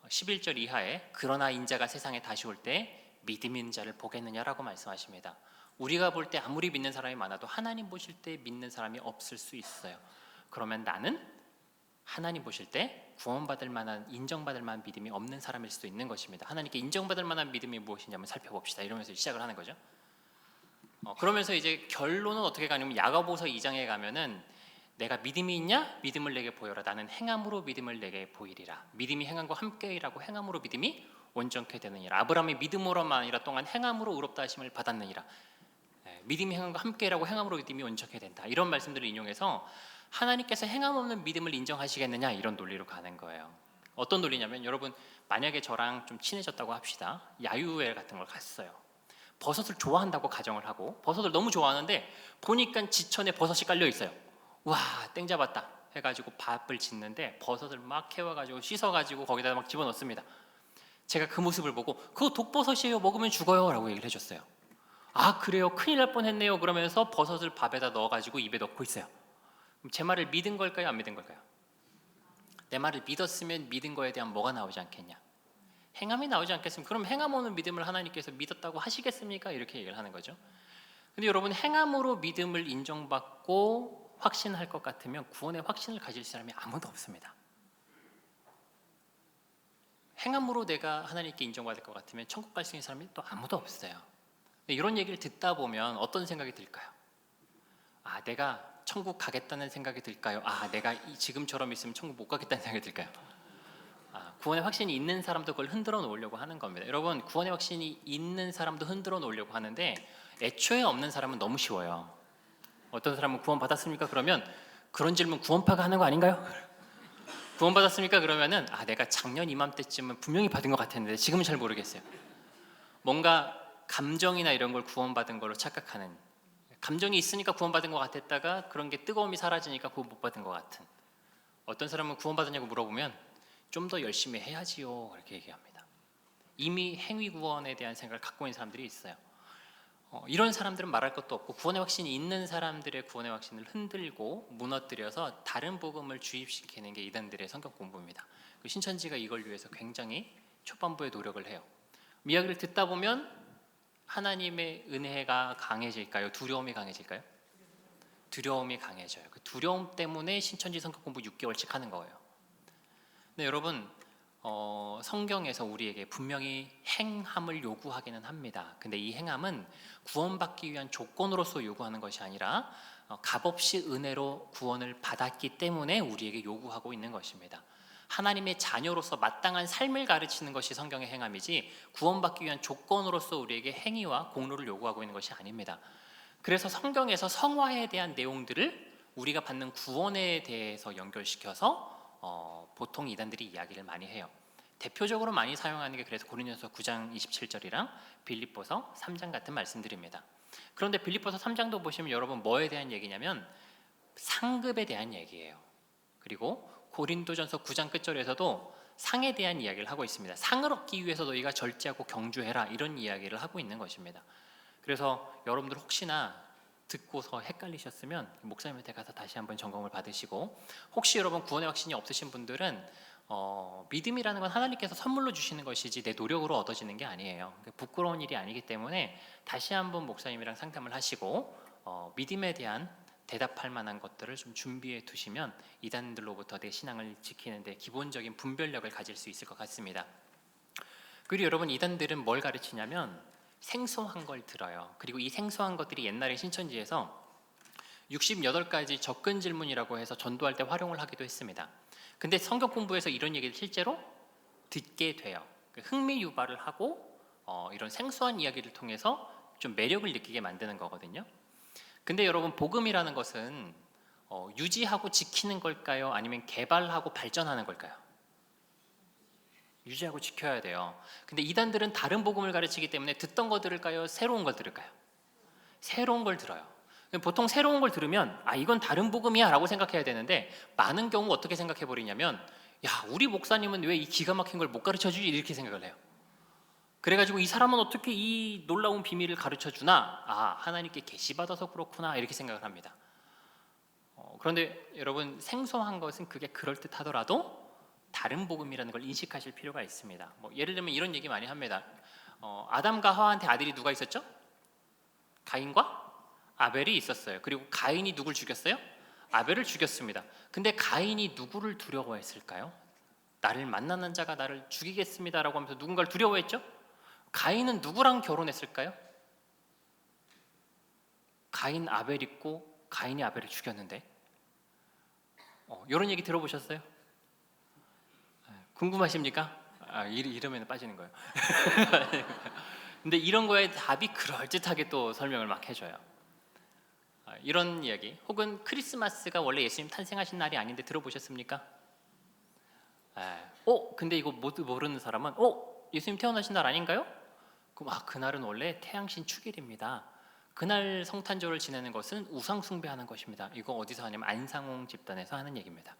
11절 이하에 그러나 인자가 세상에 다시 올 때 믿음 있는 자를 보겠느냐라고 말씀하십니다. 우리가 볼 때 아무리 믿는 사람이 많아도 하나님 보실 때 믿는 사람이 없을 수 있어요. 그러면 나는 하나님 보실 때 구원받을 만한, 인정받을 만한 믿음이 없는 사람일 수도 있는 것입니다. 하나님께 인정받을 만한 믿음이 무엇인지 한번 살펴봅시다. 이러면서 시작을 하는 거죠. 그러면서 이제 결론은 어떻게 가냐면 야고보서 2장에 가면은 내가 믿음이 있냐? 믿음을 내게 보여라. 나는 행함으로 믿음을 내게 보이리라. 믿음이 행함과 함께이라고 행함으로 믿음이 온전케 되느니라. 아브라함이 믿음으로만 아니라 또한 행함으로 의롭다 하심을 받았느니라. 믿음이 행함과 함께이라고 행함으로 믿음이 온전케 된다. 이런 말씀들을 인용해서 하나님께서 행함 없는 믿음을 인정하시겠느냐 이런 논리로 가는 거예요. 어떤 논리냐면 여러분 만약에 저랑 좀 친해졌다고 합시다. 야유회 같은 걸 갔어요. 버섯을 좋아한다고 가정을 하고 버섯을 너무 좋아하는데 보니까 지천에 버섯이 깔려 있어요. 와, 땡 잡았다 해가지고 밥을 짓는데 버섯을 막 캐와가지고 씻어가지고 거기다 막 집어넣습니다. 제가 그 모습을 보고 그거 독버섯이에요. 먹으면 죽어요 라고 얘기를 해줬어요. 아 그래요? 큰일 날 뻔했네요. 그러면서 버섯을 밥에다 넣어가지고 입에 넣고 있어요. 그럼 제 말을 믿은 걸까요? 안 믿은 걸까요? 내 말을 믿었으면 믿은 거에 대한 뭐가 나오지 않겠냐? 행함이 나오지 않겠습니까? 그럼 행함 없는 믿음을 하나님께서 믿었다고 하시겠습니까? 이렇게 얘기를 하는 거죠. 근데 여러분 행함으로 믿음을 인정받고 확신할 것 같으면 구원의 확신을 가질 사람이 아무도 없습니다. 행함으로 내가 하나님께 인정받을 것 같으면 천국 갈 수 있는 사람이 또 아무도 없어요. 이런 얘기를 듣다 보면 어떤 생각이 들까요? 아, 내가 천국 가겠다는 생각이 들까요? 아, 내가 지금처럼 있으면 천국 못 가겠다는 생각이 들까요? 구원의 확신이 있는 사람도 그걸 흔들어 놓으려고 하는 겁니다. 여러분, 구원의 확신이 있는 사람도 흔들어 놓으려고 하는데 애초에 없는 사람은 너무 쉬워요. 어떤 사람은 구원 받았습니까? 그러면 그런 질문 구원파가 하는 거 아닌가요? 구원 받았습니까? 그러면은 내가 작년 이맘때쯤은 분명히 받은 것 같았는데 지금은 잘 모르겠어요. 뭔가 감정이나 이런 걸 구원받은 걸로 착각하는 감정이 있으니까 구원받은 것 같았다가 그런 게 뜨거움이 사라지니까 구원 못 받은 것 같은. 어떤 사람은 구원받았냐고 물어보면 좀 더 열심히 해야지요 그렇게 얘기합니다. 이미 행위 구원에 대한 생각을 갖고 있는 사람들이 있어요. 이런 사람들은 말할 것도 없고, 구원의 확신이 있는 사람들의 구원의 확신을 흔들고 무너뜨려서 다른 복음을 주입시키는 게 이단들의 성경 공부입니다. 신천지가 이걸 위해서 굉장히 초반부에 노력을 해요. 이야기를 듣다 보면 하나님의 은혜가 강해질까요? 두려움이 강해질까요? 두려움이 강해져요. 그 두려움 때문에 신천지 성경 공부 6개월씩 하는 거예요. 근데 여러분, 성경에서 우리에게 분명히 행함을 요구하기는 합니다. 근데 이 행함은 구원받기 위한 조건으로서 요구하는 것이 아니라 값없이 은혜로 구원을 받았기 때문에 우리에게 요구하고 있는 것입니다. 하나님의 자녀로서 마땅한 삶을 가르치는 것이 성경의 행함이지, 구원받기 위한 조건으로서 우리에게 행위와 공로를 요구하고 있는 것이 아닙니다. 그래서 성경에서 성화에 대한 내용들을 우리가 받는 구원에 대해서 연결시켜서 보통 이단들이 이야기를 많이 해요. 대표적으로 많이 사용하는 게 그래서 고린도서 9장 27절이랑 빌립보서 3장 같은 말씀들입니다. 그런데 빌립보서 3장도 보시면 여러분 뭐에 대한 얘기냐면 상급에 대한 얘기예요. 그리고 고린도전서 9장 끝절에서도 상에 대한 이야기를 하고 있습니다. 상을 얻기 위해서 너희가 절제하고 경주해라, 이런 이야기를 하고 있는 것입니다. 그래서 여러분들 혹시나 듣고서 헷갈리셨으면 목사님한테 가서 다시 한번 점검을 받으시고, 혹시 여러분 구원의 확신이 없으신 분들은 믿음이라는 건 하나님께서 선물로 주시는 것이지 내 노력으로 얻어지는 게 아니에요. 부끄러운 일이 아니기 때문에 다시 한번 목사님이랑 상담을 하시고 믿음에 대한 대답할 만한 것들을 좀 준비해 두시면 이단들로부터 내 신앙을 지키는 데 기본적인 분별력을 가질 수 있을 것 같습니다. 그리고 여러분, 이단들은 뭘 가르치냐면 생소한 걸 들어요. 그리고 이 생소한 것들이 옛날에 신천지에서 68가지 접근 질문이라고 해서 전도할 때 활용을 하기도 했습니다. 근데 성경 공부에서 이런 얘기를 실제로 듣게 돼요. 흥미 유발을 하고 이런 생소한 이야기를 통해서 좀 매력을 느끼게 만드는 거거든요. 근데 여러분, 복음이라는 것은 유지하고 지키는 걸까요? 아니면 개발하고 발전하는 걸까요? 유지하고 지켜야 돼요. 근데 이단들은 다른 복음을 가르치기 때문에 듣던 거 들을까요? 새로운 걸 들을까요? 새로운 걸 들어요. 보통 새로운 걸 들으면 이건 다른 복음이야 라고 생각해야 되는데, 많은 경우 어떻게 생각해 버리냐면 야, 우리 목사님은 왜 이 기가 막힌 걸 못 가르쳐 주지, 이렇게 생각을 해요. 그래가지고 이 사람은 어떻게 이 놀라운 비밀을 가르쳐 주나, 하나님께 계시받아서 그렇구나, 이렇게 생각을 합니다. 그런데 여러분, 생소한 것은 그게 그럴듯하더라도 다른 복음이라는 걸 인식하실 필요가 있습니다. 예를 들면 이런 얘기 많이 합니다. 아담과 하와한테 아들이 누가 있었죠? 가인과 아벨이 있었어요. 그리고 가인이 누굴 죽였어요? 아벨을 죽였습니다. 근데 가인이 누구를 두려워했을까요? 나를 만나는 자가 나를 죽이겠습니다라고 하면서 누군가를 두려워했죠? 가인은 누구랑 결혼했을까요? 가인 아벨 있고 가인이 아벨을 죽였는데, 이런 얘기 들어보셨어요? 궁금하십니까? 이러면 빠지는 거예요. 근데 이런 거에 답이 그럴듯하게 또 설명을 막 해줘요. 이런 이야기, 혹은 크리스마스가 원래 예수님 탄생하신 날이 아닌데 들어보셨습니까? 근데 이거 모르는 사람은 예수님 태어나신 날 아닌가요? 그럼 그날은 원래 태양신 축일입니다. 그날 성탄절을 지내는 것은 우상 숭배하는 것입니다. 이거 어디서 하냐면 안상홍 집단에서 하는 얘기입니다.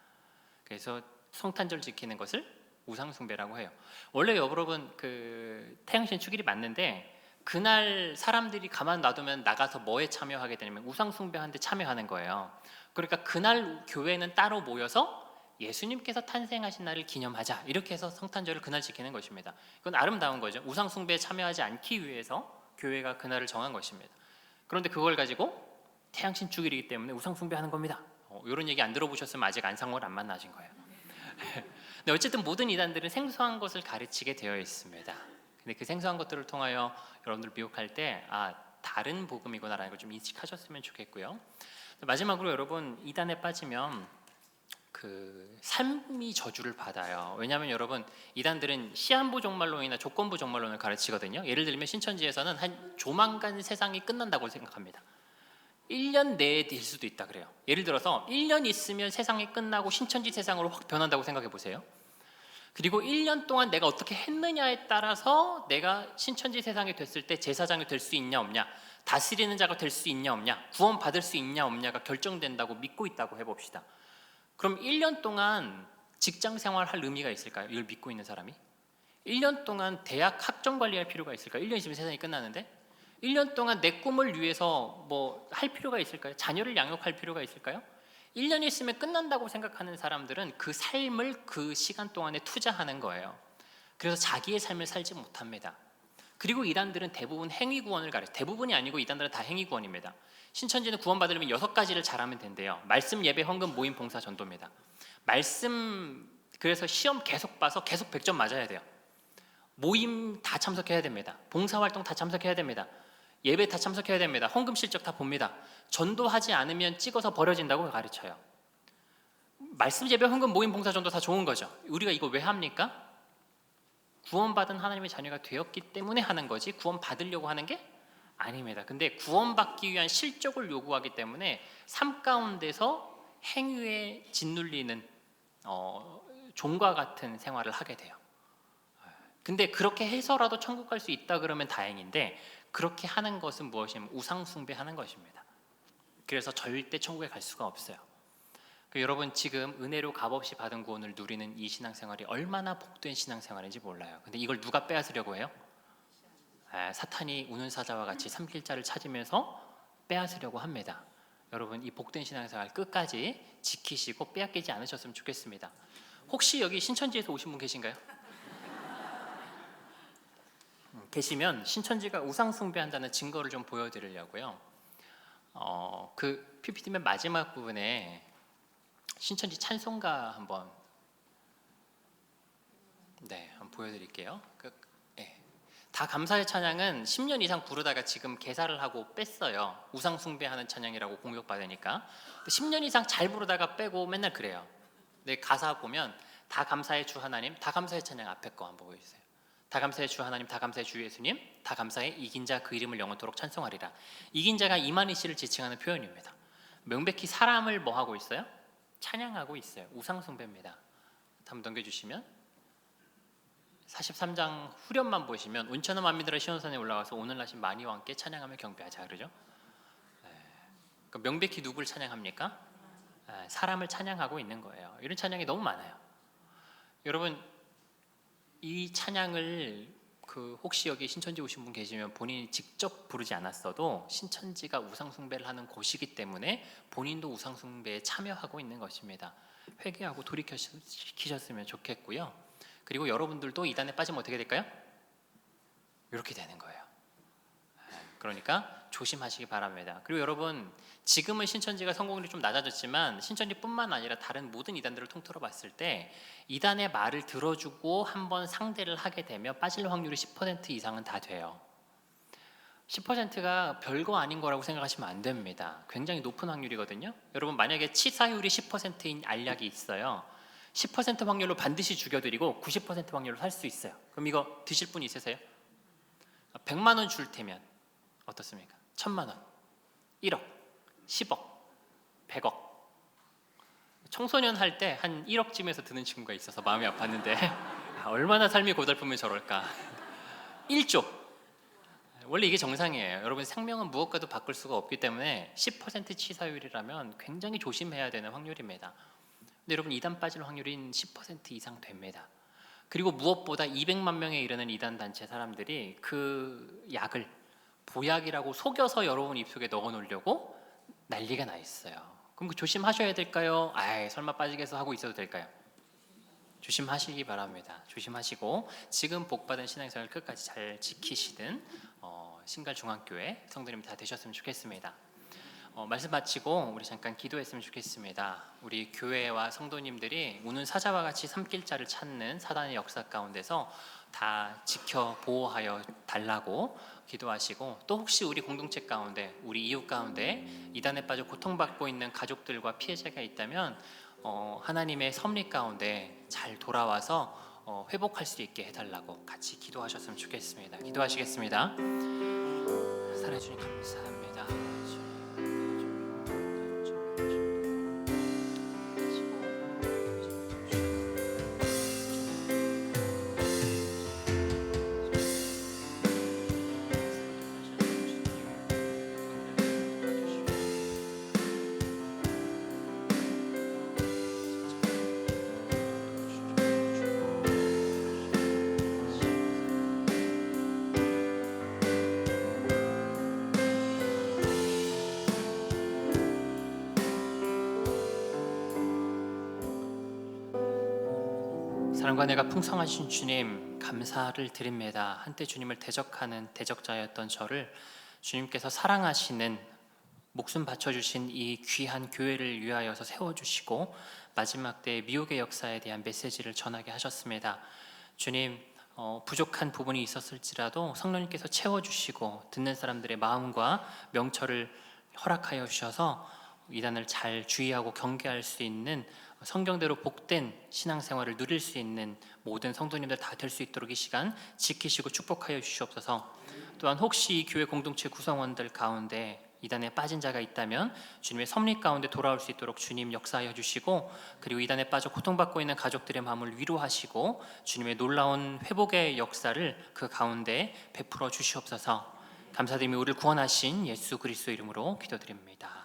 그래서 성탄절 지키는 것을 우상 숭배라고 해요. 원래 여러분, 태양신 축일이 맞는데 그날 사람들이 가만 놔두면 나가서 뭐에 참여하게 되냐면 우상 숭배하는 데 참여하는 거예요. 그러니까 그날 교회는 따로 모여서 예수님께서 탄생하신 날을 기념하자, 이렇게 해서 성탄절을 그날 지키는 것입니다. 이건 아름다운 거죠. 우상 숭배에 참여하지 않기 위해서 교회가 그날을 정한 것입니다. 그런데 그걸 가지고 태양신 축일이기 때문에 우상 숭배하는 겁니다. 이런 얘기 안 들어보셨으면 아직 안상홍을 안 만나신 거예요. 근데 어쨌든 모든 이단들은 생소한 것을 가르치게 되어 있습니다. 근데 그 생소한 것들을 통하여 여러분들 미혹할 때 다른 복음이구나라는 걸 좀 인식하셨으면 좋겠고요. 마지막으로 여러분, 이단에 빠지면 삶이 저주를 받아요. 왜냐하면 여러분, 이단들은 시한부 종말론이나 조건부 종말론을 가르치거든요. 예를 들면 신천지에서는 조만간 세상이 끝난다고 생각합니다. 1년 내에 될 수도 있다 그래요. 예를 들어서 1년 있으면 세상이 끝나고 신천지 세상으로 확 변한다고 생각해 보세요. 그리고 1년 동안 내가 어떻게 했느냐에 따라서 내가 신천지 세상이 됐을 때 제사장이 될 수 있냐 없냐, 다스리는 자가 될 수 있냐 없냐, 구원 받을 수 있냐 없냐가 결정된다고 믿고 있다고 해봅시다. 그럼 1년 동안 직장 생활할 의미가 있을까요? 이걸 믿고 있는 사람이? 1년 동안 대학 학점 관리할 필요가 있을까요? 1년 있으면 세상이 끝나는데 1년 동안 내 꿈을 위해서 뭐 할 필요가 있을까요? 자녀를 양육할 필요가 있을까요? 1년 있으면 끝난다고 생각하는 사람들은 그 삶을 그 시간 동안에 투자하는 거예요. 그래서 자기의 삶을 살지 못합니다. 그리고 이단들은 대부분 행위구원을 가르쳐요. 대부분이 아니고 이단들은 다 행위구원입니다. 신천지는 구원받으려면 6가지를 잘하면 된대요. 말씀, 예배, 헌금, 모임, 봉사, 전도입니다. 말씀, 그래서 시험 계속 봐서 계속 100점 맞아야 돼요. 모임 다 참석해야 됩니다. 봉사활동 다 참석해야 됩니다. 예배 다 참석해야 됩니다. 헌금 실적 다 봅니다. 전도하지 않으면 찍어서 버려진다고 가르쳐요. 말씀, 예배, 헌금, 모임, 봉사, 전도 다 좋은 거죠. 우리가 이거 왜 합니까? 구원받은 하나님의 자녀가 되었기 때문에 하는 거지 구원 받으려고 하는 게 아닙니다. 근데 구원받기 위한 실적을 요구하기 때문에 삶 가운데서 행위에 짓눌리는 종과 같은 생활을 하게 돼요. 근데 그렇게 해서라도 천국 갈 수 있다 그러면 다행인데 그렇게 하는 것은 무엇이냐면 우상 숭배하는 것입니다. 그래서 절대 천국에 갈 수가 없어요. 여러분 지금 은혜로 값없이 받은 구원을 누리는 이 신앙생활이 얼마나 복된 신앙생활인지 몰라요. 근데 이걸 누가 빼앗으려고 해요? 사탄이 우는 사자와 같이 삼킬자를 찾으면서 빼앗으려고 합니다. 여러분 이 복된 신앙생활 끝까지 지키시고 빼앗기지 않으셨으면 좋겠습니다. 혹시 여기 신천지에서 오신 분 계신가요? 계시면 신천지가 우상 숭배한다는 증거를 좀 보여드리려고요. 그 PPT 맨 마지막 부분에 신천지 찬송가 한번 한번 보여드릴게요. 다 감사의 찬양은 10년 이상 부르다가 지금 개사를 하고 뺐어요. 우상 숭배하는 찬양이라고 공격받으니까. 10년 이상 잘 부르다가 빼고 맨날 그래요. 근데 가사 보면 다 감사의 주 하나님, 다 감사의 찬양 앞에 거 한번 보여주세요. 다 감사의 주 하나님, 다 감사의 주 예수님, 다 감사의 이긴 자 그 이름을 영원토록 찬송하리라. 이긴 자가 이만희 씨를 지칭하는 표현입니다. 명백히 사람을 뭐 하고 있어요? 찬양하고 있어요. 우상 숭배입니다. 한번 넘겨주시면 43장 후렴만 보시면 온천한 만민들아 시온산에 올라가서 오늘 나신 만이와 함께 찬양하며 경배하자 그러죠. 명백히 누구를 찬양합니까? 사람을 찬양하고 있는 거예요. 이런 찬양이 너무 많아요. 여러분 이 찬양을 혹시 여기 신천지 오신 분 계시면 본인이 직접 부르지 않았어도 신천지가 우상숭배를 하는 곳이기 때문에 본인도 우상숭배에 참여하고 있는 것입니다. 회개하고 돌이키셨으면 좋겠고요. 그리고 여러분들도 이단에 빠지면 어떻게 될까요? 이렇게 되는 거예요. 그러니까 조심하시기 바랍니다. 그리고 여러분 지금은 신천지가 성공률이 좀 낮아졌지만 신천지뿐만 아니라 다른 모든 이단들을 통틀어 봤을 때 이단의 말을 들어주고 한번 상대를 하게 되면 빠질 확률이 10% 이상은 다 돼요. 10%가 별거 아닌 거라고 생각하시면 안 됩니다. 굉장히 높은 확률이거든요. 여러분 만약에 치사율이 10%인 알약이 있어요. 10% 확률로 반드시 죽여드리고 90% 확률로 살 수 있어요. 그럼 이거 드실 분 있으세요? 100만 원 줄 테면 어떻습니까? 1000만 원, 1억, 10억, 100억. 청소년 할 때 한 1억쯤에서 드는 친구가 있어서 마음이 아팠는데 얼마나 삶이 고달프면 저럴까. 1조. 원래 이게 정상이에요. 여러분 생명은 무엇과도 바꿀 수가 없기 때문에 10% 치사율이라면 굉장히 조심해야 되는 확률입니다. 근데 여러분 이단 빠질 확률인 10% 이상 됩니다. 그리고 무엇보다 200만 명에 이르는 이단 단체 사람들이 그 약을 보약이라고 속여서 여러분 입속에 넣어 놓으려고 난리가 나 있어요. 그럼 조심하셔야 될까요? 설마 빠지겠어 하고 있어도 될까요? 조심하시기 바랍니다. 조심하시고 지금 복받은 신앙생활 끝까지 잘 지키시든 신갈중앙교회 성도님 다 되셨으면 좋겠습니다. 말씀 마치고 우리 잠깐 기도했으면 좋겠습니다. 우리 교회와 성도님들이 우는 사자와 같이 삼킬자를 찾는 사단의 역사 가운데서 다 지켜 보호하여 달라고 기도하시고 또 혹시 우리 공동체 가운데 우리 이웃 가운데 이단에 빠져 고통받고 있는 가족들과 피해자가 있다면 하나님의 섭리 가운데 잘 돌아와서 회복할 수 있게 해달라고 같이 기도하셨으면 좋겠습니다. 기도하시겠습니다. 사랑해 주님 감사합니다. 사랑과 은혜가 풍성하신 주님 감사를 드립니다. 한때 주님을 대적하는 대적자였던 저를 주님께서 사랑하시는 목숨 바쳐주신 이 귀한 교회를 위하여서 세워주시고 마지막 때 미혹의 역사에 대한 메시지를 전하게 하셨습니다. 주님, 부족한 부분이 있었을지라도 성령님께서 채워주시고 듣는 사람들의 마음과 명철을 허락하여 주셔서 이단을 잘 주의하고 경계할 수 있는 성경대로 복된 신앙생활을 누릴 수 있는 모든 성도님들 다 될 수 있도록 이 시간 지키시고 축복하여 주시옵소서. 또한 혹시 이 교회 공동체 구성원들 가운데 이단에 빠진 자가 있다면 주님의 섭리 가운데 돌아올 수 있도록 주님 역사하여 주시고, 그리고 이단에 빠져 고통받고 있는 가족들의 마음을 위로하시고 주님의 놀라운 회복의 역사를 그 가운데 베풀어 주시옵소서. 감사드리며 우리를 구원하신 예수 그리스도 이름으로 기도드립니다.